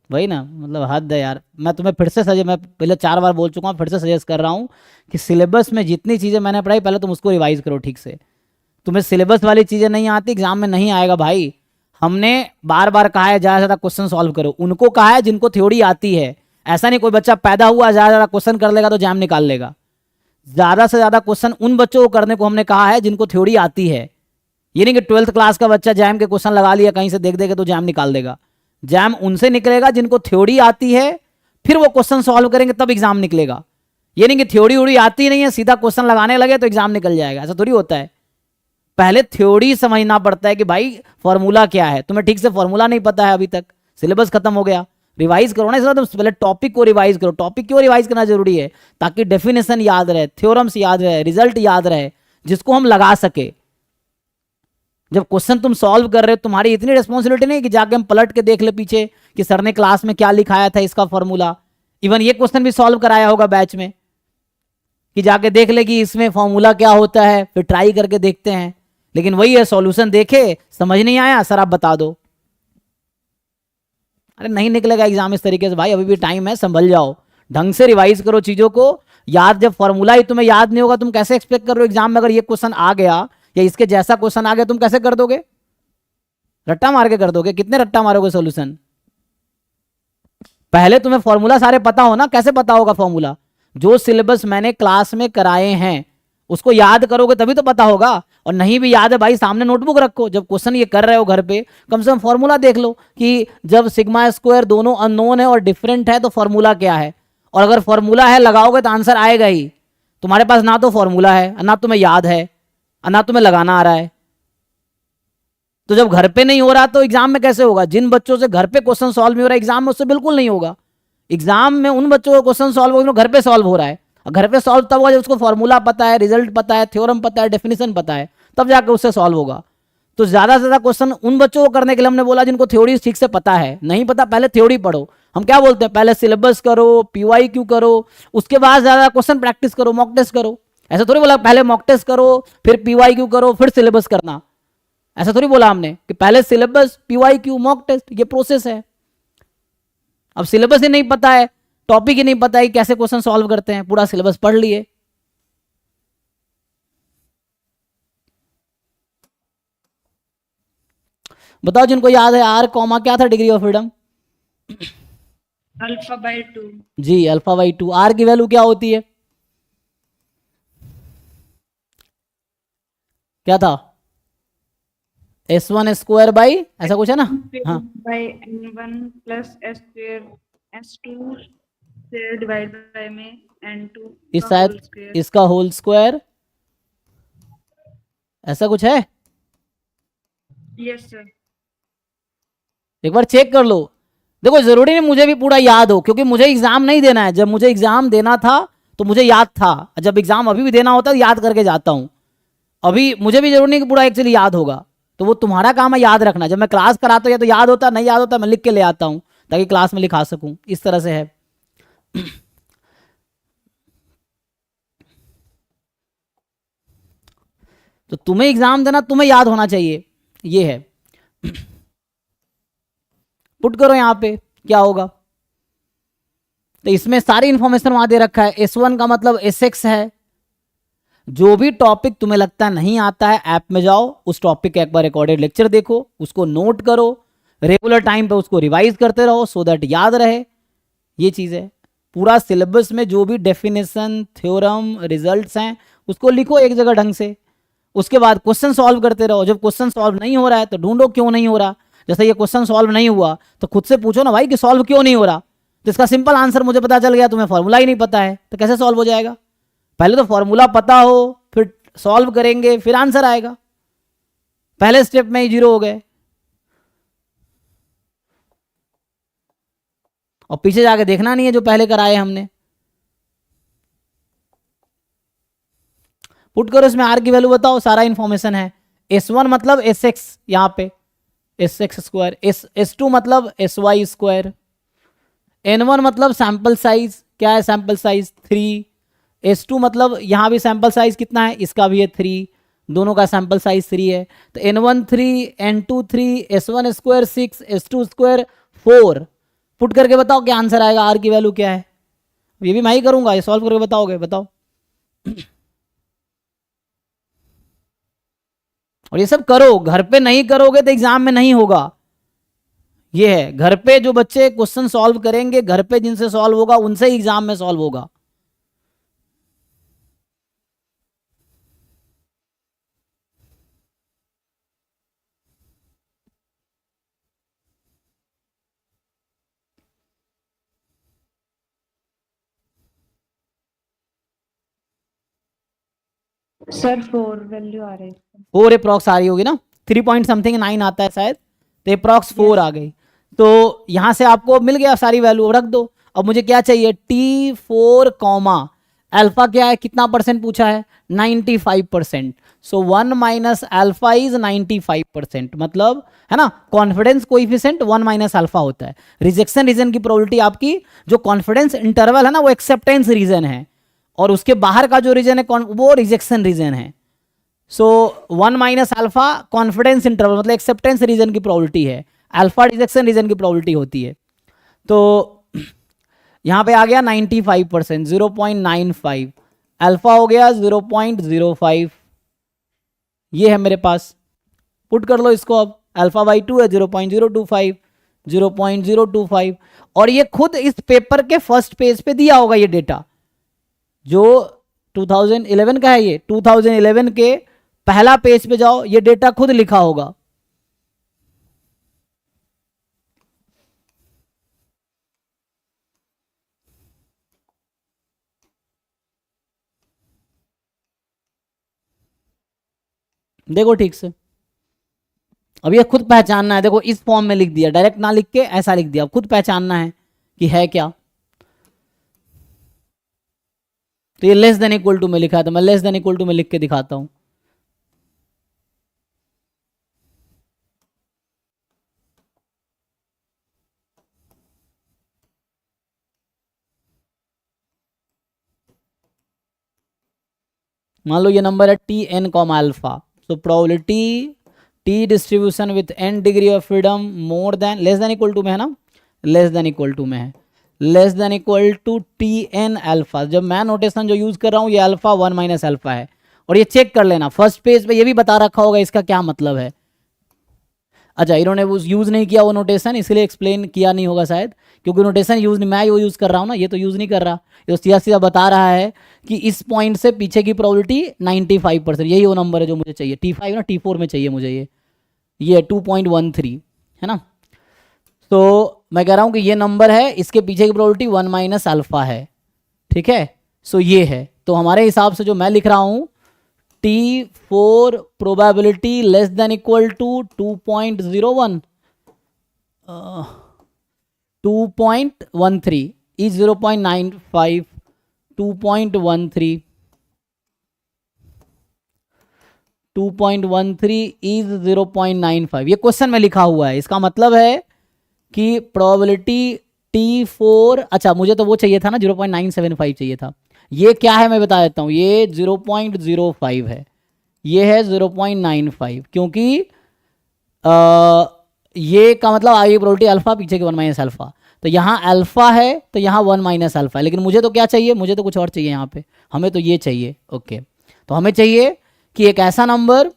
[SPEAKER 1] वही ना, मतलब हद है यार। मैं तुम्हें फिर से सजेस्ट, मैं पहले 4 बार बोल चुका हूँ, फिर से सजेस्ट कर रहा हूँ कि सिलेबस में जितनी चीज़ें मैंने पढ़ाई पहले तुम उसको रिवाइज करो ठीक से। तुम्हें सिलेबस वाली चीज़ें नहीं आती, एग्जाम में नहीं आएगा भाई। हमने बार बार कहा है ज़्यादा से ज़्यादा क्वेश्चन सॉल्व करो, उनको कहा है जिनको थ्योरी आती है। ऐसा नहीं कोई बच्चा पैदा हुआ ज़्यादा से ज़्यादा क्वेश्चन कर लेगा तो एग्जाम निकाल लेगा। ज़्यादा से ज़्यादा क्वेश्चन उन बच्चों को करने को हमने कहा है जिनको थ्योरी आती है। ये नहीं कि 12th क्लास का बच्चा जैम के क्वेश्चन लगा लिया कहीं से देख देगा तो जैम निकाल देगा। जैम उनसे निकलेगा जिनको थ्योरी आती है, फिर वो क्वेश्चन सॉल्व करेंगे तब एग्जाम निकलेगा। ये नहीं कि थ्योरी उड़ी आती नहीं है सीधा क्वेश्चन लगाने लगे तो एग्जाम निकल जाएगा, ऐसा थोड़ी होता है। पहले थ्योरी समझना पड़ता है कि भाई फॉर्मूला क्या है। तुम्हें ठीक से फॉर्मूला नहीं पता है अभी तक, सिलेबस खत्म हो गया, रिवाइज करो ना। इसलिए तुम पहले टॉपिक को रिवाइज करो। टॉपिक क्यों रिवाइज करना जरूरी है, ताकि डेफिनेशन याद रहे, थ्योरम्स याद रहे, रिजल्ट याद रहे, जिसको हम लगा सके। जब क्वेश्चन तुम सॉल्व कर रहे हो, तुम्हारी इतनी रिस्पॉन्सिबिलिटी नहीं कि जाके हम पलट के देख ले पीछे कि सर ने क्लास में क्या लिखाया था इसका फॉर्मूला। इवन ये क्वेश्चन भी सॉल्व कराया होगा बैच में कि जाके देख ले कि इसमें फॉर्मूला क्या होता है, फिर ट्राई करके देखते हैं। लेकिन वही है, सॉल्यूशन देखे समझ नहीं आया सर आप बता दो। अरे नहीं निकलेगा एग्जाम इस तरीके से भाई, अभी भी टाइम है, संभल जाओ, ढंग से रिवाइज करो चीजों को याद। जब फॉर्मूला ही तुम्हें याद नहीं होगा, तुम कैसे एक्सपेक्ट कर रहे हो एग्जाम में अगर ये क्वेश्चन आ गया या इसके जैसा क्वेश्चन आ गया तुम कैसे कर दोगे। रट्टा मार के कर दोगे, कितने रट्टा मारोगे सॉल्यूशन। पहले तुम्हें फॉर्मूला सारे पता हो ना, कैसे पता होगा फॉर्मूला। जो सिलेबस मैंने क्लास में कराए हैं उसको याद करोगे तभी तो पता होगा। और नहीं भी याद है भाई, सामने नोटबुक रखो, जब क्वेश्चन ये कर रहे हो घर पे कम से कम फॉर्मूला देख लो कि जब सिग्मा स्क्वायर दोनों अननोन है और डिफरेंट है तो फॉर्मूला क्या है। और अगर फॉर्मूला है लगाओगे तो आंसर आएगा ही। तुम्हारे पास ना तो फॉर्मूला है, ना तुम्हें याद है, ना तुम्हें लगाना आ रहा है। तो जब घर पे नहीं हो रहा तो एग्जाम में कैसे होगा। जिन बच्चों से घर पे क्वेश्चन सॉल्व नहीं हो रहा एग्जाम में, उससे बिल्कुल नहीं होगा। एग्जाम में उन बच्चों को क्वेश्चन सॉल्व हो घर पे सॉल्व हो रहा है। घर पे सॉल्व तब होगा जब उसको फॉर्मूला पता है, रिजल्ट पता है, थ्योरम पता है, डेफिनेशन पता है, तब जाकर उससे सॉल्व होगा। तो ज्यादा से ज्यादा क्वेश्चन उन बच्चों को करने के लिए हमने बोला जिनको थ्योरी ठीक से पता है। नहीं पता पहले थ्योरी पढ़ो। हम क्या बोलते हैं, पहले सिलेबस करो, PYQ करो, उसके बाद ज्यादा क्वेश्चन प्रैक्टिस करो, मॉक टेस्ट करो। ऐसा थोड़ी बोला पहले मॉक टेस्ट करो फिर PYQ करो फिर सिलेबस करना। ऐसा थोड़ी बोला हमने कि पहले सिलेबस, PYQ, मॉक टेस्ट, ये प्रोसेस है। अब सिलेबस ही नहीं पता है, टॉपिक ही नहीं पता है, कैसे क्वेश्चन सॉल्व करते हैं। पूरा सिलेबस पढ़ लिए। बताओ जिनको याद है, आर कॉमा क्या था degree of freedom.
[SPEAKER 3] Alpha by 2।
[SPEAKER 1] जी अल्फा बाई 2। आर की वैल्यू क्या होती है, क्या था, S1 स्क्वायर बाई ऐसा कुछ है ना। हाँ
[SPEAKER 3] बाई N1 प्लस S2 से डिवाइड बाय में N2
[SPEAKER 1] इस शायद इसका होल स्क्वायर, ऐसा कुछ है।
[SPEAKER 3] Yes sir.
[SPEAKER 1] एक बार चेक कर लो। देखो जरूरी नहीं मुझे भी पूरा याद हो, क्योंकि मुझे एग्जाम नहीं देना है। जब मुझे एग्जाम देना था तो मुझे याद था, जब एग्जाम अभी भी देना होता है याद करके जाता हूं। अभी मुझे भी जरूरी नहीं कि पूरा एक्चुअली याद होगा, तो वो तुम्हारा काम है याद रखना। जब मैं क्लास कराता हूँ या तो याद होता, नहीं याद होता मैं लिख के ले आता हूँ ताकि क्लास में लिखा सकूं। इस तरह से है। तो तुम्हें एग्जाम देना, तुम्हें याद होना चाहिए, ये है। पुट करो यहां पे क्या होगा। तो इसमें सारी इंफॉर्मेशन वहां दे रखा है। S1 का मतलब SX है। जो भी टॉपिक तुम्हें लगता है नहीं आता है, ऐप में जाओ, उस टॉपिक का एक बार रिकॉर्डेड लेक्चर देखो, उसको नोट करो, रेगुलर टाइम पे उसको रिवाइज करते रहो सो दैट याद रहे। ये चीज़ है। पूरा सिलेबस में जो भी डेफिनेशन, थ्योरम, रिजल्ट्स हैं उसको लिखो एक जगह ढंग से। उसके बाद क्वेश्चन सॉल्व करते रहो। जब क्वेश्चन सॉल्व नहीं हो रहा है तो ढूंढो क्यों नहीं हो रहा। जैसे ये क्वेश्चन सॉल्व नहीं हुआ तो खुद से पूछो ना भाई कि सॉल्व क्यों नहीं हो रहा। तो इसका सिंपल आंसर मुझे पता चल गया, तुम्हें फॉर्मूला ही नहीं पता है तो कैसे सॉल्व हो जाएगा। पहले तो फॉर्मूला पता हो, फिर सॉल्व करेंगे, फिर आंसर आएगा। पहले स्टेप में ही 0 हो गए, और पीछे जाके देखना नहीं है जो पहले कराए हमने। पुट करो इसमें आर की वैल्यू बताओ, सारा इंफॉर्मेशन है। S1 मतलब SX, यहाँ पे SX स्क्वायर, S2 मतलब SY स्क्वायर, N1 मतलब सैंपल साइज, क्या है सैंपल साइज 3, S2 मतलब यहाँ भी सैंपल साइज कितना है, इसका भी है 3, दोनों का सैंपल साइज 3 है। तो N1 3, N2 3, S1 square 6, S2 square 4। Put करके बताओ क्या आंसर आएगा, आर की वैल्यू क्या है। ये भी मैं ही करूंगा, ये सॉल्व करके बताओगे, बताओ। और ये सब करो, घर पे नहीं करोगे तो एग्जाम में नहीं होगा। ये है, घर पे जो बच्चे क्वेश्चन सॉल्व करेंगे, घर पे जिनसे सॉल्व होगा उनसे ही एग्जाम में सॉल्व होगा।
[SPEAKER 3] सर 4 वैल्यू आ रही है।
[SPEAKER 1] 4 अप्रॉक्स आ रही होगी ना, 3 पॉइंट समथिंग 9 आता है शायद, तो अप्रॉक्स 4 आ गई। तो यहां से आपको मिल गया सारी वैल्यू, रख दो। अब मुझे क्या चाहिए, T4 कॉमा अल्फा क्या है, कितना परसेंट पूछा है, 95%। सो 1 माइनस अल्फा इज 95%, मतलब है ना, कॉन्फिडेंस कोएफिशिएंट 1 माइनस अल्फा होता है। रिजेक्शन रीजन की प्रोबेबिलिटी आपकी, जो कॉन्फिडेंस इंटरवल है ना वो एक्सेप्टेंस रीजन है, और उसके बाहर का जो रीजन है वो रिजेक्शन रीजन है। सो 1 माइनस अल्फा कॉन्फिडेंस इंटरवल मतलब एक्सेप्टेंस रीजन की प्रोबेबिलिटी है, अल्फा रिजेक्शन रीजन की प्रोबेबिलिटी होती है। तो यहाँ पे आ गया 95%, 0.95, अल्फा हो गया 0.05, ये है मेरे पास। पुट कर लो इसको, अब अल्फा बाई 2 है 0.025, 0.025, और ये खुद इस पेपर के फर्स्ट पेज पे दिया होगा ये डेटा, जो 2011 का है, ये 2011 के पहला पेज पे जाओ, ये डेटा खुद लिखा होगा। देखो ठीक से, अब ये खुद पहचानना है। देखो इस फॉर्म में लिख दिया, डायरेक्ट ना लिख के ऐसा लिख दिया, खुद पहचानना है कि है क्या। तो ये लेस देन इक्वल टू में लिखा है, तो मैं लेस देन इक्वल टू में लिख के दिखाता हूं। मान लो ये नंबर है Tn कॉमा अल्फा, तो probability T distribution with n degree of freedom more than, less than equal to में है ना, लेस देन इक्वल टू में है, less than equal to Tn alpha. जब मैं नोटेशन जो यूज कर रहा हूँ ये अल्फा 1 माइनस अल्फा है, और ये चेक कर लेना फर्स्ट पेज पे ये भी बता रखा होगा इसका क्या मतलब है। अच्छा, इन्होंने वो यूज नहीं किया वो नोटेशन, इसलिए एक्सप्लेन किया नहीं होगा शायद, क्योंकि नोटेशन यूज नहीं, मैं वो यूज कर रहा हूँ ना, ये तो यूज नहीं कर रहा, ये तो सीधा सीधा बता रहा है कि इस पॉइंट से पीछे की प्रोबेबिलिटी 95%, यही वो नंबर है जो मुझे चाहिए। T5 ना T4 में चाहिए मुझे, ये 2.13 है ना। तो मैं कह रहा हूँ कि ये नंबर है, इसके पीछे की प्रोबेबिलिटी 1 माइनस अल्फा है, ठीक है। सो ये है, तो हमारे हिसाब से जो मैं लिख रहा हूँ T4 probability less than equal to 2.01, 2.13 is 0.95, 2.13, 2.13 is 0.95, ये क्वेश्चन में लिखा हुआ है। इसका मतलब है कि प्रोबेबिलिटी T4, अच्छा मुझे तो वो चाहिए था ना 0.975 चाहिए था, ये क्या है मैं बता देता हूँ, ये 0.05 है, ये है 0.95, क्योंकि ये का मतलब आगे प्रोबेबिलिटी अल्फा पीछे के 1 माइनस अल्फा, तो यहाँ अल्फा है तो यहाँ 1 माइनस अल्फा है, लेकिन मुझे तो क्या चाहिए, मुझे तो कुछ और चाहिए यहाँ पे, हमें तो ये चाहिए। ओके, तो हमें चाहिए कि एक ऐसा नंबर,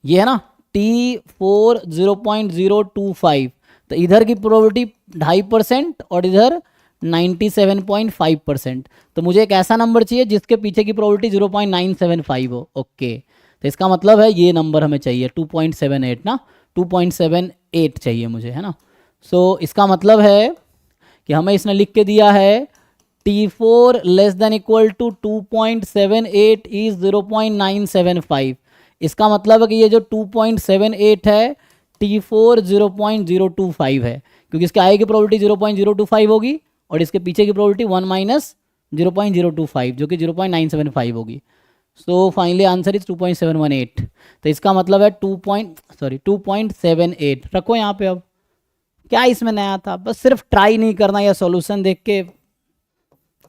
[SPEAKER 1] ये है ना T4 0.025, तो इधर की प्रोबेबिलिटी 2.5% और इधर 97.5%, तो मुझे एक ऐसा नंबर चाहिए जिसके पीछे की प्रोबेबिलिटी 0.975 हो। ओके, तो इसका मतलब है ये नंबर हमें चाहिए 2.78 ना, 2.78 चाहिए मुझे, है ना। सो इसका मतलब है कि हमें इसने लिख के दिया है T4 less than equal to 2.78 is 0.975। इसका मतलब है कि ये जो 2.78 है T4 0.025 है, क्योंकि इसके आगे की प्रोबेबिलिटी 0.025 होगी और इसके पीछे की प्रोबेबिलिटी 1 माइनस 0.025 जो कि 0.975 होगी। So finally answer is 2.718। तो इसका मतलब है 2.78 रखो यहाँ पे। अब क्या इसमें नया था, बस सिर्फ ट्राई नहीं करना या सॉल्यूशन देख के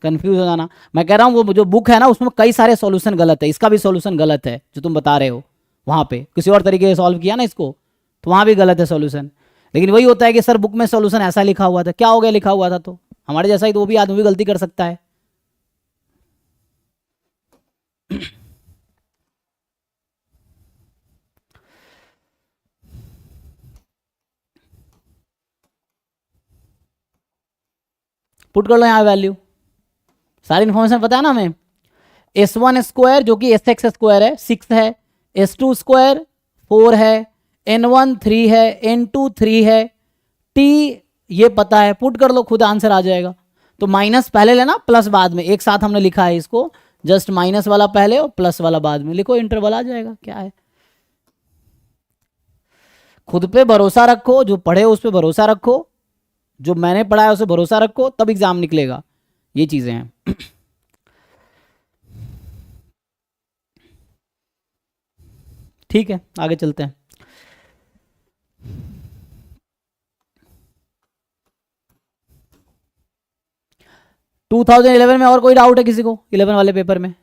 [SPEAKER 1] कंफ्यूज हो जाना। मैं कह रहा हूँ वो जो बुक है ना उसमें कई सारे सॉल्यूशन गलत है, इसका भी सॉल्यूशन गलत है जो तुम बता रहे हो। वहाँ पे किसी और तरीके से सॉल्व किया ना इसको, तो वहाँ भी गलत है सॉल्यूशन। लेकिन वही होता है कि सर बुक में सॉल्यूशन ऐसा लिखा हुआ था, क्या हो गया लिखा हुआ था तो हमारे जैसा ही तो वो भी आदमी भी गलती कर सकता है। पुट कर लो यहाँ वैल्यू, सारी इन्फॉर्मेशन पता है ना हमें। S1 स्क्वायर जो कि SX स्क्वायर है 6 है, S2 स्क्वायर 4 है, N1 3 है, N2 3 है, T ये पता है, पुट कर लो खुद आंसर आ जाएगा। तो माइनस पहले लेना प्लस बाद में, एक साथ हमने लिखा है इसको, जस्ट माइनस वाला पहले और प्लस वाला बाद में लिखो, इंटरवल आ जाएगा। क्या है, खुद पे भरोसा रखो, जो पढ़े उस पे भरोसा रखो, जो मैंने पढ़ा है उसे भरोसा रखो, तब एग्जाम निकलेगा। ये चीजें हैं। ठीक है आगे चलते हैं। टू 2011 में और कोई डाउट है किसी को 11 वाले पेपर में?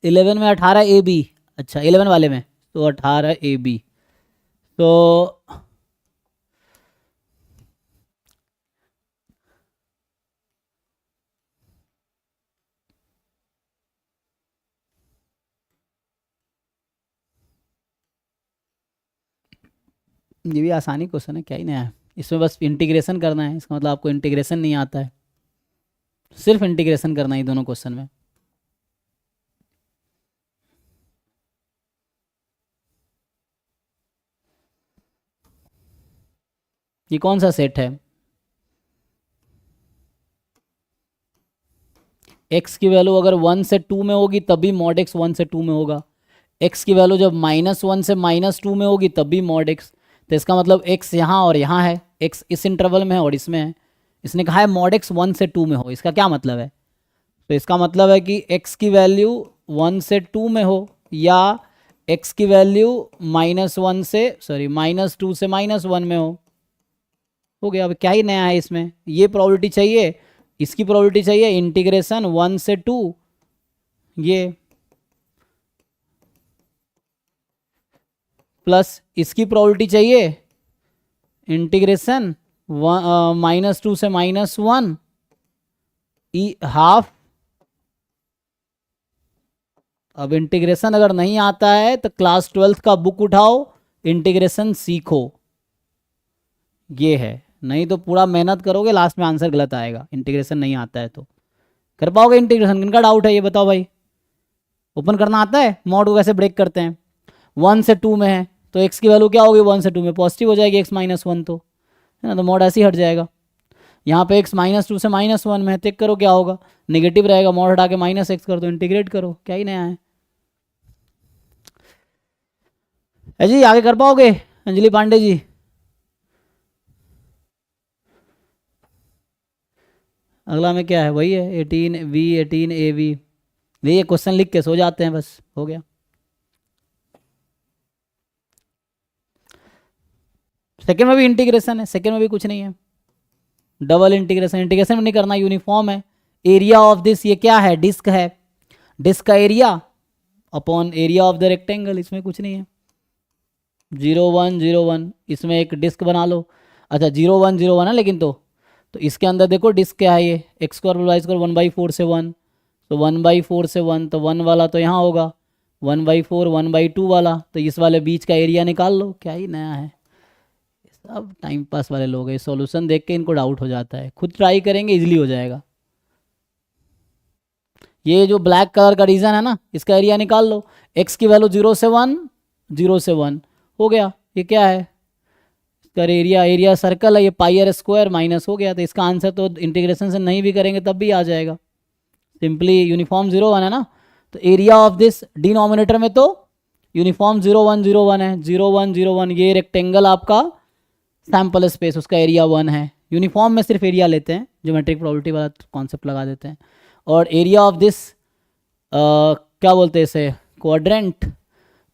[SPEAKER 1] 11 में 18 AB, अच्छा 11 वाले में तो 18 AB। तो ये भी आसानी क्वेश्चन है, क्या ही नया है इसमें, बस इंटीग्रेशन करना है। इसका मतलब आपको इंटीग्रेशन नहीं आता है, सिर्फ इंटीग्रेशन करना है दोनों क्वेश्चन में। ये कौन सा सेट है? x की वैल्यू अगर 1 से 2 में होगी तब भी मॉड x 1 से 2 में होगा, x की वैल्यू जब -1 से -2 में होगी तब भी मॉड x। तो इसका मतलब x यहाँ और यहाँ है, x इस इंटरवल में है और इसमें है। इसने कहा है मॉड x 1 से 2 में हो, इसका क्या मतलब है? तो इसका मतलब है कि x की वैल्यू 1 से 2 में हो या x की वैल्यू -2 से -1 में हो गया। अब क्या ही नया है इसमें, ये प्रोबेबिलिटी चाहिए, इसकी प्रोबेबिलिटी चाहिए इंटीग्रेशन 1 से 2 ये, प्लस इसकी प्रोबेबिलिटी चाहिए इंटीग्रेशन -2 से -1 हाफ। अब इंटीग्रेशन अगर नहीं आता है तो क्लास 12th का बुक उठाओ, इंटीग्रेशन सीखो, ये है। नहीं तो पूरा मेहनत करोगे लास्ट में आंसर गलत आएगा, इंटीग्रेशन नहीं आता है तो। कर पाओगे इंटीग्रेशन? किनका डाउट है ये बताओ भाई। ओपन करना आता है, मॉड को कैसे ब्रेक करते हैं? 1 से 2 में है तो x की वैल्यू क्या होगी 1 से 2 में? पॉजिटिव हो जाएगी x -1 तो, है ना, तो मॉड ऐसे ही हट जाएगा। यहाँ पे x -2 से -1 में है, चेक करो क्या होगा, नेगेटिव रहेगा, मॉड हटा के -x कर दो, इंटीग्रेट करो, क्या ही नया है। जी आगे कर पाओगे अंजलि पांडे जी? अगला में क्या है, वही है 18V 18AB। ये क्वेश्चन लिख के सो जाते हैं, बस हो गया। सेकेंड में भी इंटीग्रेशन है, सेकेंड में भी कुछ नहीं है, डबल इंटीग्रेशन। इंटीग्रेशन में नहीं करना, यूनिफॉर्म है। एरिया ऑफ दिस, ये क्या है, डिस्क है, डिस्क का area upon area of the rectangle, इसमें कुछ नहीं है। 0 1 0 1, इसमें एक डिस्क बना लो। अच्छा 0 1 0 1 है, लेकिन तो इसके अंदर देखो डिस्क क्या है, ये x स्क्वायर y स्क्वायर 1/4 से 1, तो 1/4 से 1, तो 1 वाला तो यहाँ होगा, 1/4 1/2 वाला, तो इस वाले बीच का एरिया निकाल लो। क्या ही नया है, सब टाइम पास वाले लोग हैं, सॉल्यूशन देख के इनको डाउट हो जाता है, खुद ट्राई करेंगे इजीली हो जाएगा। ये जो ब्लैक कलर का रीजन है ना, इसका एरिया निकाल लो। x की वैल्यू 0 से 1 0 से 1 हो गया, ये क्या है, कर एरिया, एरिया सर्कल है, ये पाई आर स्क्वायर माइनस हो गया, तो इसका आंसर तो इंटीग्रेशन से नहीं भी करेंगे तब भी आ जाएगा, सिंपली यूनिफॉर्म 0 1 है ना, तो एरिया ऑफ दिस डिनोमिनेटर में तो यूनिफॉर्म 0 1 0 1 है, 0 1 0 1, ये रेक्टेंगल आपका सैम्पल स्पेस, उसका एरिया 1 है। यूनिफॉर्म में सिर्फ एरिया लेते हैं, ज्योमेट्रिक प्रोबेबिलिटी वाला कॉन्सेप्ट लगा देते हैं। और एरिया ऑफ दिस क्या बोलते हैं इसे, क्वाड्रेंट,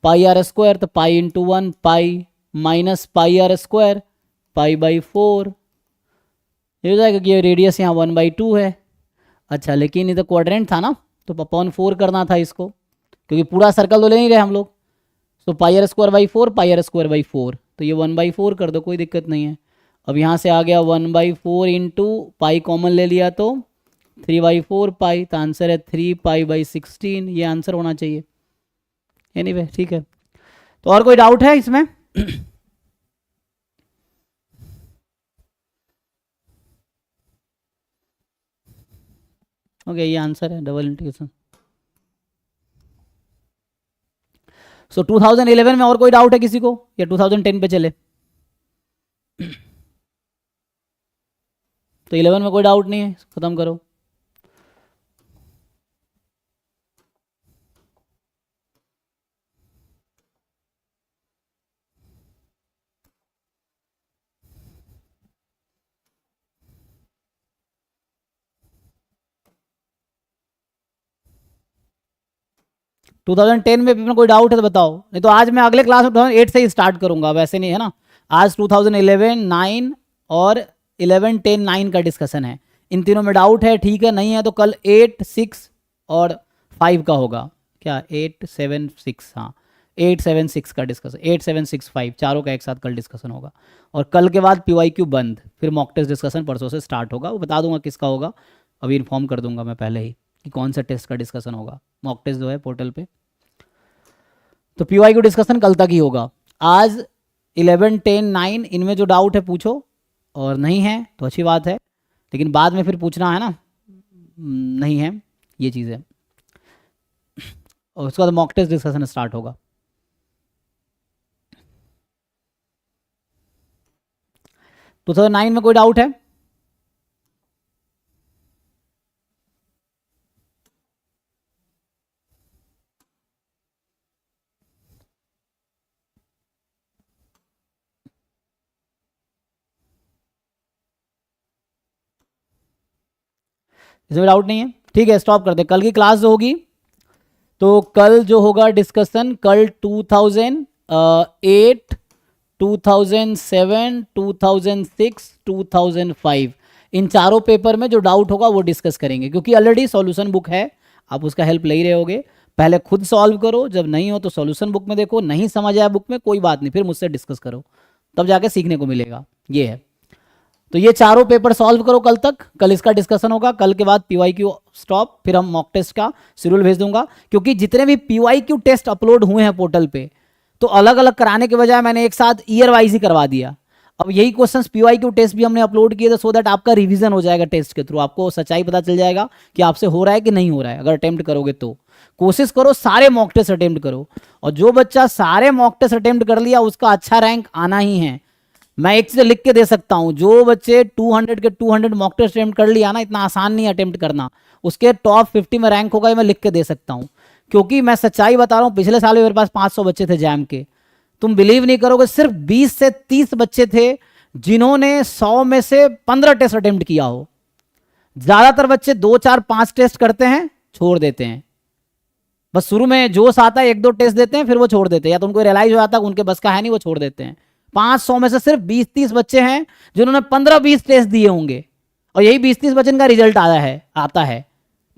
[SPEAKER 1] पाई आर स्क्वायर, तो pi into 1 pi minus pi R square pi by 4, ये हो जाएगा कि ये रेडियस यहाँ 1/2 है। अच्छा, लेकिन ये तो क्वाड्रेंट था ना, तो अपॉन 4 करना था इसको, क्योंकि पूरा सर्कल तो ले नहीं रहे हम लोग, तो pi R square by 4 pi R square by 4, तो ये 1/4 कर दो, कोई दिक्कत नहीं है। अब यहाँ से आ गया 1/4 इंटू पाई कॉमन ले लिया तो 3/4 पाई, तो आंसर है 3 पाई बाई 16, ये आंसर होना चाहिए। एनीवे ठीक है, तो और कोई डाउट है इसमें? ओके, ये आंसर है डबल इंटीग्रेशन। सो 2011 में और कोई डाउट है किसी को, या 2010 पे चले? तो 11 में कोई डाउट नहीं है, खत्म करो। टू 2010 में भी कोई डाउट है तो बताओ, नहीं तो आज मैं अगले क्लास में 2008 से ही स्टार्ट करूंगा, वैसे नहीं है ना। आज 2011 9 और 11 10 9 का डिस्कशन है, इन तीनों में डाउट है, ठीक है, नहीं है तो कल 8 6 और 5 का होगा, क्या 8 7 6, हाँ 8 7 6 का डिस्कशन, 8 7 6 5 चारों का एक साथ कल डिस्कशन होगा। और कल के बाद PYQ बंद, फिर मॉक टेस्ट डिस्कशन परसों से स्टार्ट होगा, वो बता दूंगा किसका होगा, अभी इन्फॉर्म कर दूंगा मैं पहले ही कि कौन सा टेस्ट का डिस्कशन होगा, मॉक टेस्ट जो है पोर्टल पे। तो PYQ डिस्कशन कल तक ही होगा। आज 11 10 9 इनमें जो डाउट है पूछो, और नहीं है तो अच्छी बात है, लेकिन बाद में फिर पूछना है ना, नहीं है ये चीज़ है। और उसके बाद मॉक टेस्ट डिस्कशन स्टार्ट होगा। तो 2009 में कोई डाउट है? इसमें डाउट नहीं है, ठीक है, स्टॉप करते। कल की क्लास जो होगी, तो कल जो होगा डिस्कशन, कल 2008 2007 2006 2005 इन चारों पेपर में जो डाउट होगा वो डिस्कस करेंगे, क्योंकि ऑलरेडी सॉल्यूशन बुक है, आप उसका हेल्प ले ही रहे होगे। पहले खुद सॉल्व करो, जब नहीं हो तो सॉल्यूशन बुक में देखो, नहीं समझ आया बुक में कोई बात नहीं, फिर मुझसे डिस्कस करो, तब जाके सीखने को मिलेगा, ये है। तो ये चारों पेपर सॉल्व करो कल तक, कल इसका डिस्कशन होगा, कल के बाद PYQ स्टॉप, फिर हम मॉक टेस्ट का शेड्यूल भेज दूंगा, क्योंकि जितने भी PYQ टेस्ट अपलोड हुए हैं पोर्टल पे, तो अलग अलग कराने के बजाय मैंने एक साथ ईयर वाइज ही करवा दिया। अब यही क्वेश्चंस PYQ टेस्ट भी हमने अपलोड किए, तो सो दैट आपका रिवीजन हो जाएगा टेस्ट के थ्रू, आपको सच्चाई पता चल जाएगा कि आपसे हो रहा है कि नहीं हो रहा है। अगर अटेम्प्ट करोगे तो कोशिश करो सारे मॉक टेस्ट अटेम्प्ट करो, और जो बच्चा सारे मॉक टेस्ट अटेम्प्ट कर लिया उसका अच्छा रैंक आना ही है। मैं एक चीज लिख के दे सकता हूं, जो बच्चे 200 के 200 मॉक टेस्ट अटेम्प्ट कर लिया ना, इतना आसान नहीं अटेम्प्ट करना, उसके टॉप 50 में रैंक होगा, ये मैं लिख के दे सकता हूं, क्योंकि मैं सच्चाई बता रहा हूं। पिछले साल मेरे पास 500 बच्चे थे जैम के, तुम बिलीव नहीं करोगे, सिर्फ 20 से 30 बच्चे थे जिन्होंने 100 में से 15 टेस्ट अटेम्प्ट किया हो। ज्यादातर बच्चे 2 4 5 टेस्ट करते हैं, छोड़ देते हैं, बस शुरू में जोश आता है 1 2 टेस्ट देते हैं, फिर वो छोड़ देते हैं, या तो उनको रियलाइज हो जाता है उनके बस का है नहीं, वो छोड़ देते हैं। 500 में से सिर्फ 20-30 बच्चे हैं जिन्होंने 15-20 टेस्ट दिए होंगे, और यही 20-30 बच्चे का रिजल्ट आता है।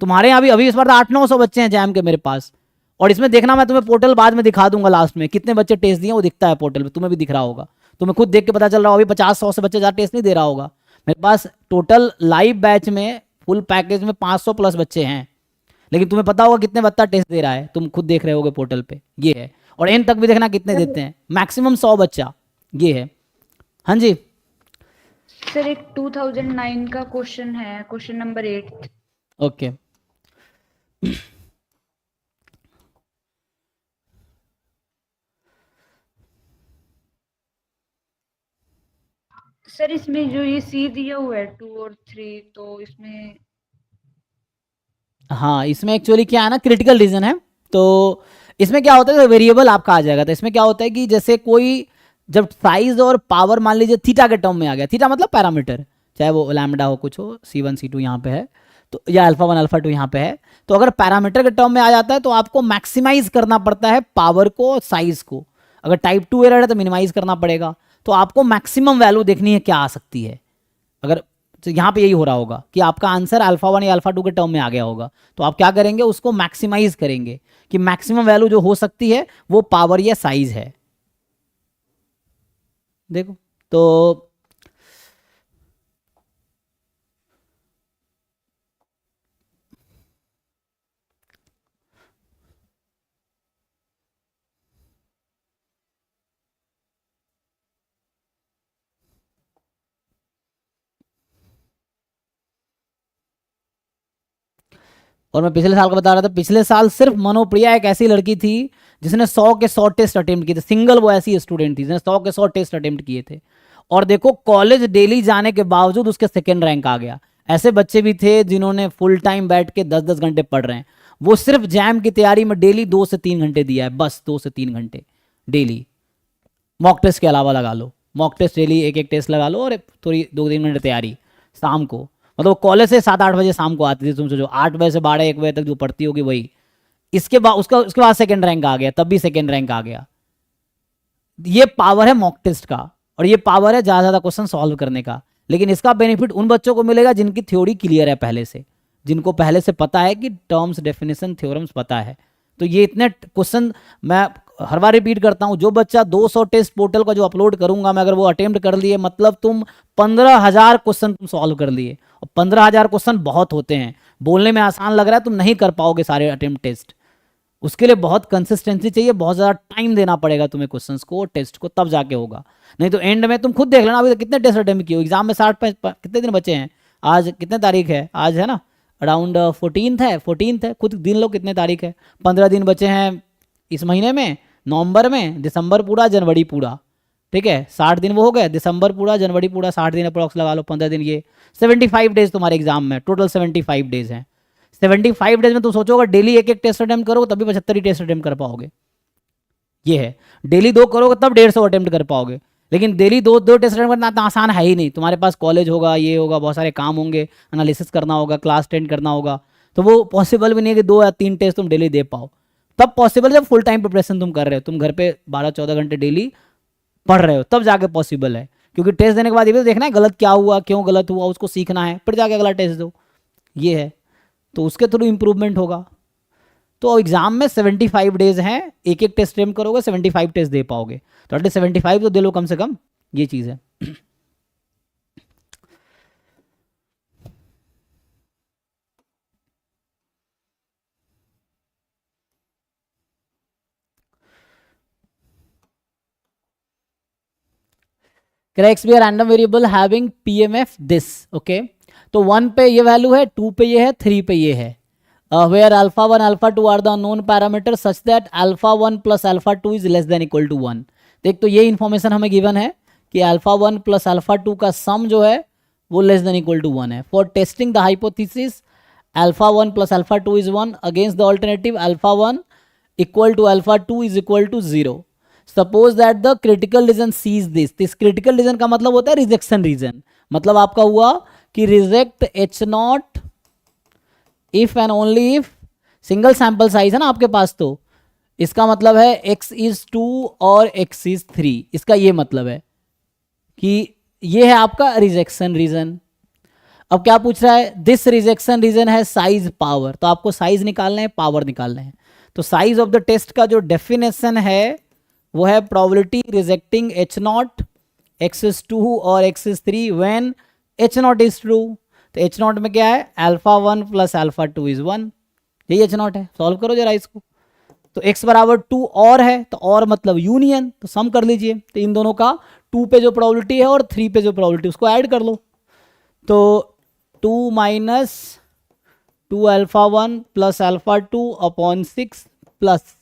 [SPEAKER 1] तुम्हारे यहाँ भी अभी इस बार 800-900 बच्चे हैं जैम के मेरे पास, और इसमें देखना, मैं तुम्हें पोर्टल बाद में दिखा दूंगा, लास्ट में कितने बच्चे टेस्ट दिए वो दिखता है पोर्टल पे, तुम्हें भी दिख रहा होगा, तुम्हें खुद देख के पता चल रहा होगा। अभी 50-100 से बच्चे ज़्यादा टेस्ट नहीं दे रहा होगा। मेरे पास टोटल लाइव बैच में फुल पैकेज में 500 प्लस बच्चे हैं, लेकिन तुम्हें पता होगा कितने बच्चा टेस्ट दे रहा है, तुम खुद देख रहे होगे पोर्टल पे, ये है। और एंड तक भी देखना कितने देते हैं, मैक्सिमम 100 बच्चा, ये है। हाँ जी
[SPEAKER 3] सर, एक 2009 का क्वेश्चन है, क्वेश्चन नंबर 8।
[SPEAKER 1] ओके
[SPEAKER 3] सर इसमें जो ये सी दिया हुआ है 2 और 3, तो इसमें
[SPEAKER 1] हाँ, इसमें एक्चुअली क्या है ना, क्रिटिकल रीजन है। तो इसमें क्या होता है, वेरिएबल आपका आ जाएगा। तो इसमें क्या होता है कि जैसे कोई जब साइज और पावर मान लीजिए थीटा के टर्म में आ गया, थीटा मतलब पैरामीटर, चाहे वो लैम्डा हो कुछ हो, C1 C2 यहाँ पे है, तो या अल्फा 1 अल्फा 2 यहाँ पे है, तो अगर पैरामीटर के टर्म में आ जाता है तो आपको मैक्सिमाइज करना पड़ता है पावर को और साइज को। अगर टाइप 2 एरर है तो मिनिमाइज करना पड़ेगा। तो आपको मैक्सिमम वैल्यू देखनी है क्या आ सकती है। अगर तो यहाँ पे यही हो रहा होगा कि आपका आंसर अल्फा 1 या अल्फा 2 के टर्म में आ गया होगा, तो आप क्या करेंगे, उसको मैक्सिमाइज करेंगे कि मैक्सिमम वैल्यू जो हो सकती है वो पावर या साइज है। देखो तो और मैं पिछले साल का बता रहा था, पिछले साल सिर्फ मनोप्रिया एक ऐसी लड़की थी जिसने 100 के 100 टेस्ट अटेम्प्ट किए थे। सिंगल वो ऐसी स्टूडेंट थी जिसने 100 के 100 टेस्ट अटेम्प्ट किए थे, और देखो कॉलेज डेली जाने के बावजूद उसके सेकेंड रैंक आ गया। ऐसे बच्चे भी थे जिन्होंने फुल टाइम बैठ के 10-10 घंटे पढ़ रहे हैं। वो सिर्फ जैम की तैयारी में डेली 2 से 3 घंटे दिया है, बस 2 से 3 घंटे डेली। मॉक टेस्ट के अलावा लगा लो, मॉक टेस्ट डेली एक एक टेस्ट लगा लो, और थोड़ी 2-3 घंटे तैयारी शाम को। मतलब कॉलेज से 7-8 बजे शाम को आती थी, तुम सोचो 8 बजे से 12-1 बजे तक जो पढ़ती होगी वही। इसके बाद उसके बाद सेकंड रैंक आ गया, तब भी सेकंड रैंक आ गया। ये पावर है मॉक टेस्ट का, और ये पावर है ज़्यादा ज़्यादा क्वेश्चन सॉल्व करने का। लेकिन इसका बेनिफिट उन बच्चों को मिलेगा जिनकी थ्योरी क्लियर है पहले से, जिनको पहले से पता है कि टर्म्स डेफिनेशन थ्योरम्स पता है। तो ये इतने क्वेश्चन मैं हर बार रिपीट करता हूँ, जो बच्चा 200 टेस्ट पोर्टल का जो अपलोड करूंगा मैं, अगर वो अटेम्प्ट कर लिए, मतलब तुम 15,000 क्वेश्चन तुम सॉल्व कर लिए। और 15,000 क्वेश्चन बहुत होते हैं, बोलने में आसान लग रहा है, तुम नहीं कर पाओगे सारे अटेम्प्ट टेस्ट। उसके लिए बहुत कंसिस्टेंसी चाहिए, बहुत ज़्यादा टाइम देना पड़ेगा तुम्हें क्वेश्चंस को, टेस्ट को, तब जाके होगा। नहीं तो एंड में तुम खुद देख लेना, अभी तो कितने टेस्ट अटेम्प्ट किए हो एग्जाम में, 60 कितने दिन बचे हैं, आज कितने तारीख है, आज है ना अराउंड 14th है, खुद दिन लो कितने तारीख है, 15 दिन बचे हैं इस महीने में, नवंबर में, दिसंबर पूरा, जनवरी पूरा, ठीक है, 60 दिन वो हो गए, दिसंबर पूरा, जनवरी पूरा, 60 दिन अप्रॉक्स लगा लो, 15 दिन, ये 75 डेज तुम्हारे एग्जाम में, टोटल 75 डेज हैं। 75 डेज में तुम सोचोगे डेली एक एक टेस्ट अटेम्प्ट करोगे तभी 75 ही टेस्ट अटेम्प्ट कर पाओगे। ये है, डेली 2 करोगे तब 150 अटेम्प्ट कर पाओगे। लेकिन डेली दो टेस्ट अटेम्प्ट करना इतना आसान है ही नहीं, तुम्हारे पास कॉलेज होगा, ये होगा, बहुत सारे काम होंगे, एनालिसिस करना होगा, क्लास अटेंड करना होगा, तो वो पॉसिबल भी नहीं है कि 2 या 3 टेस्ट तुम डेली दे पाओ। तब पॉसिबल जब फुल टाइम प्रिपरेशन तुम कर रहे हो, तुम घर पे 12-14 घंटे डेली पढ़ रहे हो, तब जाके पॉसिबल है। क्योंकि टेस्ट देने के बाद ये भी तो देखना है गलत क्या हुआ, क्यों गलत हुआ, उसको सीखना है, फिर जाके अगला टेस्ट दो, ये है। तो उसके थ्रू इंप्रूवमेंट होगा। तो एग्जाम में 75 डेज हैं, एक एक टेस्ट अटेम्प्ट करोगे 75 टेस्ट दे पाओगे, तो एटलीस्ट 75 तो दे लो कम से कम, ये चीज़ है। X be a random variable having PMF this, okay तो 1 पे ये वैल्यू है, 2 पे ये है, 3 पे ये है। Where alpha 1 alpha 2 are the unknown parameters such that alpha 1 plus alpha 2 is less than equal to 1। देख तो ये इन्फॉर्मेशन हमें गिवन है कि alpha 1 plus alpha 2 का सम जो है वो लेस देन इक्वल टू 1 है। For testing the hypothesis alpha 1 plus alpha 2 is 1 against the alternative alpha 1 equal to alpha 2 is equal to 0। Suppose that the critical region sees this critical region का मतलब होता है रिजेक्शन रीजन, मतलब आपका हुआ कि reject H0 if and only if, single sample size है ना आपके पास, तो इसका मतलब है x is 2 और x is 3, इसका ये मतलब है कि ये है आपका रिजेक्शन रीजन। अब क्या पूछ रहा है, दिस रिजेक्शन रीजन है साइज पावर, तो आपको साइज निकालना है, पावर निकालना है। तो साइज ऑफ द टेस्ट का जो डेफिनेशन है वो है probability rejecting H0 x is 2 और x is 3 when H0 is true। तो H0 में क्या है, alpha 1 plus alpha 2 is 1, यही H0 है। सॉल्व करो जरा इसको, तो x बराबर 2 और है, तो और मतलब यूनियन, तो सम कर लीजिए। तो इन दोनों का 2 पे जो प्रोबेबिलिटी है और 3 पे जो प्रोबेबिलिटी उसको ऐड कर लो। तो 2 minus 2 alpha 1 plus alpha 2 upon 6 plus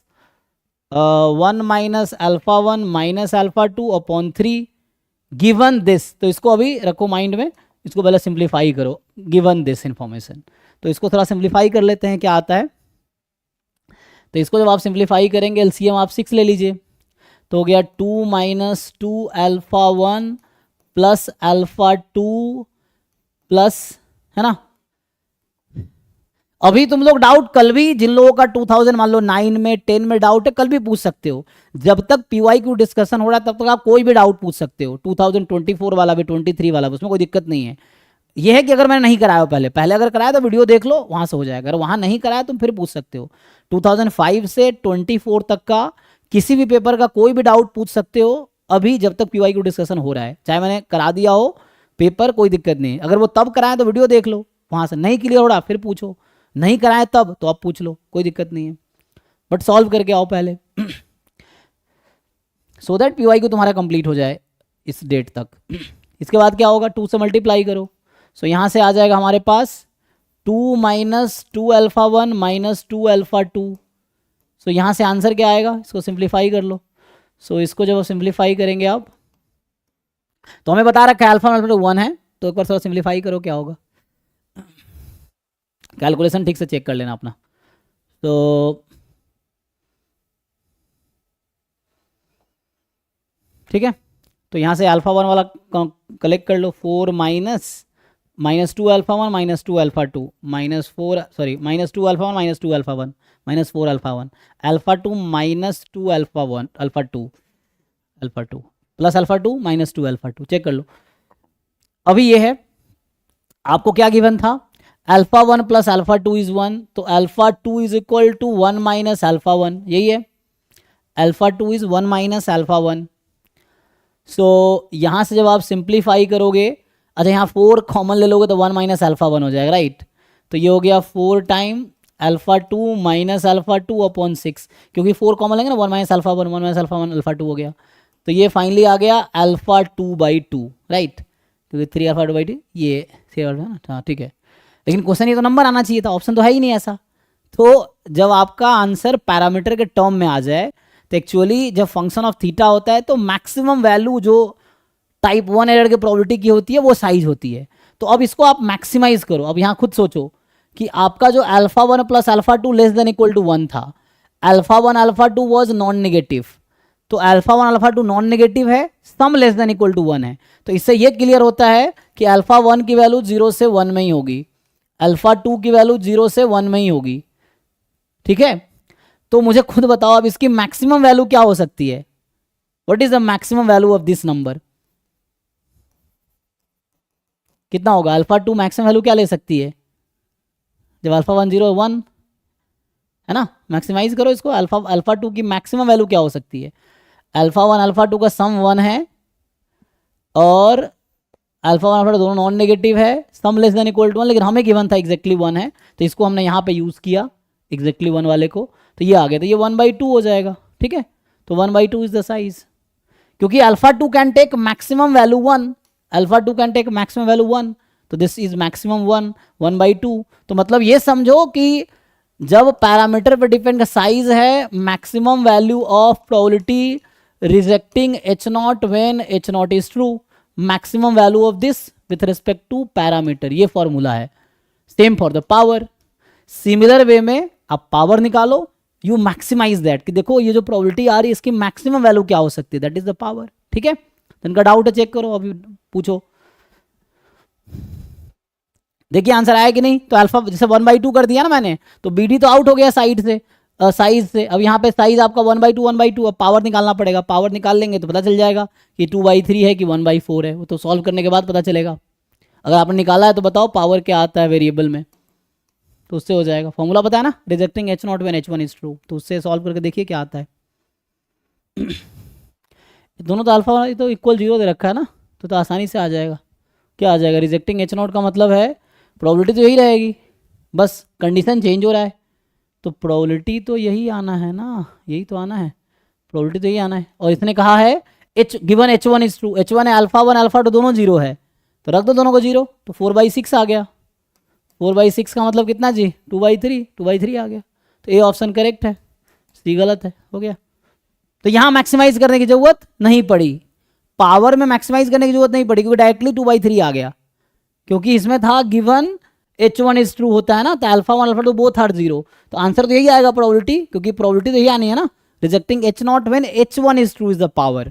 [SPEAKER 1] 1 minus alpha 1 minus alpha 2 upon 3, given this, तो इसको अभी रखो माइंड में, इसको पहले सिंप्लीफाई करो, गिवन दिस इंफॉर्मेशन। तो इसको थोड़ा सिंप्लीफाई कर लेते हैं, क्या आता है। तो इसको जब आप सिंप्लीफाई करेंगे, एलसीएम आप 6 ले लीजिए, तो हो गया 2 minus 2 alpha 1 plus alpha 2 plus, है ना। अभी तुम लोग डाउट कल भी, जिन लोगों का 2000 मान लो 9 में 10 में डाउट है, कल भी पूछ सकते हो। जब तक पीवाईक्यू डिस्कशन हो रहा है तब तक आप कोई भी डाउट पूछ सकते हो, 2024 वाला भी, 23 वाला भी, उसमें कोई दिक्कत नहीं है। यह है कि अगर मैंने नहीं कराया पहले अगर कराया तो वीडियो देख लो, वहां से हो जाएगा। अगर वहां नहीं कराया तुम फिर पूछ सकते हो। 2005 से 24 तक का किसी भी पेपर का कोई भी डाउट पूछ सकते हो अभी, जब तक पीवाईक्यू डिस्कशन हो रहा है, चाहे मैंने करा दिया हो पेपर, कोई दिक्कत नहीं। अगर वो तब कराए तो वीडियो देख लो, वहां से नहीं क्लियर हो रहा फिर पूछो, नहीं कराए तब तो आप पूछ लो, कोई दिक्कत नहीं है। बट सॉल्व करके आओ पहले सो दैट पीवाईक्यू तुम्हारा कंप्लीट हो जाए इस डेट तक। इसके बाद क्या होगा, 2 से मल्टीप्लाई करो। सो यहाँ से आ जाएगा हमारे पास 2 माइनस 2 अल्फा 1 माइनस 2 अल्फा 2। सो यहाँ से आंसर क्या आएगा, इसको सिंप्लीफाई कर लो। सो इसको जब सिंप्लीफाई करेंगे आप, तो हमें बता रखा है अल्फा 1 है, तो एक बार थोड़ा सिंप्लीफाई करो क्या होगा। कैलकुलेशन ठीक से चेक कर लेना अपना। तो ठीक है, तो यहाँ से अल्फा 1 वाला कलेक्ट कर लो, 4 minus 2 alpha 1 minus 2 alpha 2 minus 2 alpha 1 minus 2 alpha 1 minus 4 alpha 1 alpha 2 minus 2 alpha 1 alpha 2 plus alpha 2 minus 2 alpha 2। Check कर लो। अभी ये है, आपको क्या गिवन था, अल्फा 1 प्लस अल्फा 2 इज 1, तो alpha 2 is equal to 1 minus alpha 1, यही है। Alpha 2 is 1 minus alpha 1। So यहाँ से जब आप सिंप्लीफाई करोगे, अच्छा यहाँ 4 कॉमन ले लोगे तो 1 माइनस अल्फा 1 हो जाएगा, राइट। तो ये हो गया 4 time alpha 2 minus alpha 2 upon 6, क्योंकि 4 कॉमन लेंगे ना, 1 minus alpha 1 1 minus alpha 1 alpha 2 हो गया। तो ये फाइनली आ गया अल्फा 2/2, राइट, क्योंकि 3 अल्फा 2/2 ये 3 अल्फा ना, हाँ ठीक है। लेकिन क्वेश्चन ये तो नंबर आना चाहिए था, ऑप्शन तो है ही नहीं ऐसा। तो जब आपका आंसर पैरामीटर के टर्म में आ जाए, तो एक्चुअली जब फंक्शन ऑफ थीटा होता है तो मैक्सिमम वैल्यू जो टाइप 1 एरर की प्रोबेबिलिटी की होती है वो साइज होती है। तो अब इसको आप मैक्सिमाइज करो। अब यहाँ खुद सोचो कि आपका जो alpha 1 plus alpha 2 less than equal to 1 था, alpha 1 alpha 2 was non negative, तो अल्फा 1 अल्फा 2 नॉन नेगेटिव है, sum less than equal to 1 है। तो इससे ये क्लियर होता है कि अल्फा 1 की वैल्यू 0 से 1 में ही होगी, अल्फा 2 की वैल्यू 0 से 1 में ही होगी, ठीक है। तो मुझे खुद बताओ अब इसकी मैक्सिमम वैल्यू क्या हो सकती है, what is the maximum value of this number, कितना होगा। अल्फा 2 मैक्सिमम वैल्यू क्या ले सकती है, जब अल्फा 1 0 1 है ना, मैक्सिमाइज करो इसको। अल्फा 2 की मैक्सिमम वैल्यू क्या हो सकती है, अल्फा 1 अल्फा 2 का सम 1 है और अल्फा 1 अल्फा 2 दोनों नॉन नेगेटिव है, sum less than equal to 1, लेकिन हमें गिवन था एग्जैक्टली 1 है, तो इसको हमने यहाँ पे यूज किया एग्जैक्टली 1 वाले को, तो ये आ गया, तो ये 1/2 हो जाएगा, ठीक है। तो 1/2 इज द साइज, क्योंकि alpha 2 can take maximum value 1, alpha 2 can take maximum value 1, तो दिस इज मैक्सिमम 1/2। तो मतलब ये समझो कि जब पैरामीटर पे डिपेंड का साइज है, maximum value of probability rejecting H0 when H0 is true, maximum value of this with respect to parameter, ये फॉर्मूला है। Same for the power, similar way में आप पावर निकालो, यू मैक्सिमाइज दैट, कि देखो ये जो प्रोबेबिलिटी आ रही है इसकी मैक्सिमम वैल्यू क्या हो सकती है, दैट इज द पावर, ठीक है। तो इनका डाउट है, चेक करो, अभी पूछो। देखिए आंसर आया कि नहीं। तो अल्फा जैसे 1/2 कर दिया ना मैंने, तो बी डी तो आउट हो गया साइड से, साइज से। अब यहाँ पे साइज आपका 1/2 अब पावर निकालना पड़ेगा, पावर निकाल लेंगे तो पता चल जाएगा कि 2/3 है कि 1/4 है, वो तो सॉल्व करने के बाद पता चलेगा। अगर आपने निकाला है तो बताओ पावर क्या आता है वेरिएबल में, तो उससे हो जाएगा। फॉर्मूला पता है ना, rejecting H0 when H1 is true, तो उससे सॉल्व करके देखिए क्या आता है। दोनों तो अल्फा तो इक्वल 0 दे रखा है ना, तो आसानी से आ जाएगा। क्या आ जाएगा, रिजेक्टिंग H0 का मतलब है प्रोबेबिलिटी तो यही रहेगी, बस कंडीशन चेंज हो रहा है, तो प्रोबेबिलिटी तो यही आना है ना, यही तो आना है, प्रोबेबिलिटी तो यही आना है। और इसने कहा है given H1 is true, H1 है अल्फा 1 अल्फा 2 दोनों 0 है, तो रख दो दोनों को 0, तो 4/6 आ गया। 4/6 का मतलब कितना जी, 2/3 आ गया। तो ए ऑप्शन करेक्ट है, सी गलत है, हो गया। तो यहाँ मैक्सिमाइज करने की जरूरत नहीं पड़ी, पावर में मैक्सिमाइज करने की जरूरत नहीं पड़ी क्योंकि डायरेक्टली 2/3 आ गया, क्योंकि इसमें था गिवन H1 इज ट्रू होता है ना, तो अल्फा 1 अल्फा 2 बोथ आर 0, तो आंसर तो यही आएगा प्रोबेबिलिटी, क्योंकि प्रोबेबिलिटी तो यही आनी है ना, rejecting H0 when H1 is true is the power.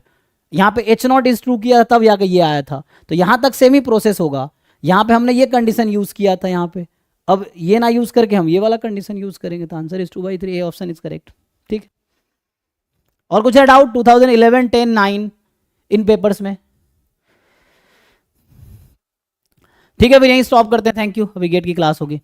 [SPEAKER 1] यहाँ पे H0 इज ट्रू किया तब जाके ये आया था, तो यहाँ तक सेम ही प्रोसेस होगा। यहाँ पे हमने ये कंडीशन यूज किया था यहाँ पे, अब ये ना यूज करके हम ये वाला कंडीशन यूज करेंगे, तो answer is 2/3, A option is correct. ठीक, और कुछ है डाउट 2011, 10, 9 इन पेपर्स में? ठीक है, फिर यहीं स्टॉप करते हैं। थैंक यू, अभी गेट की क्लास होगी।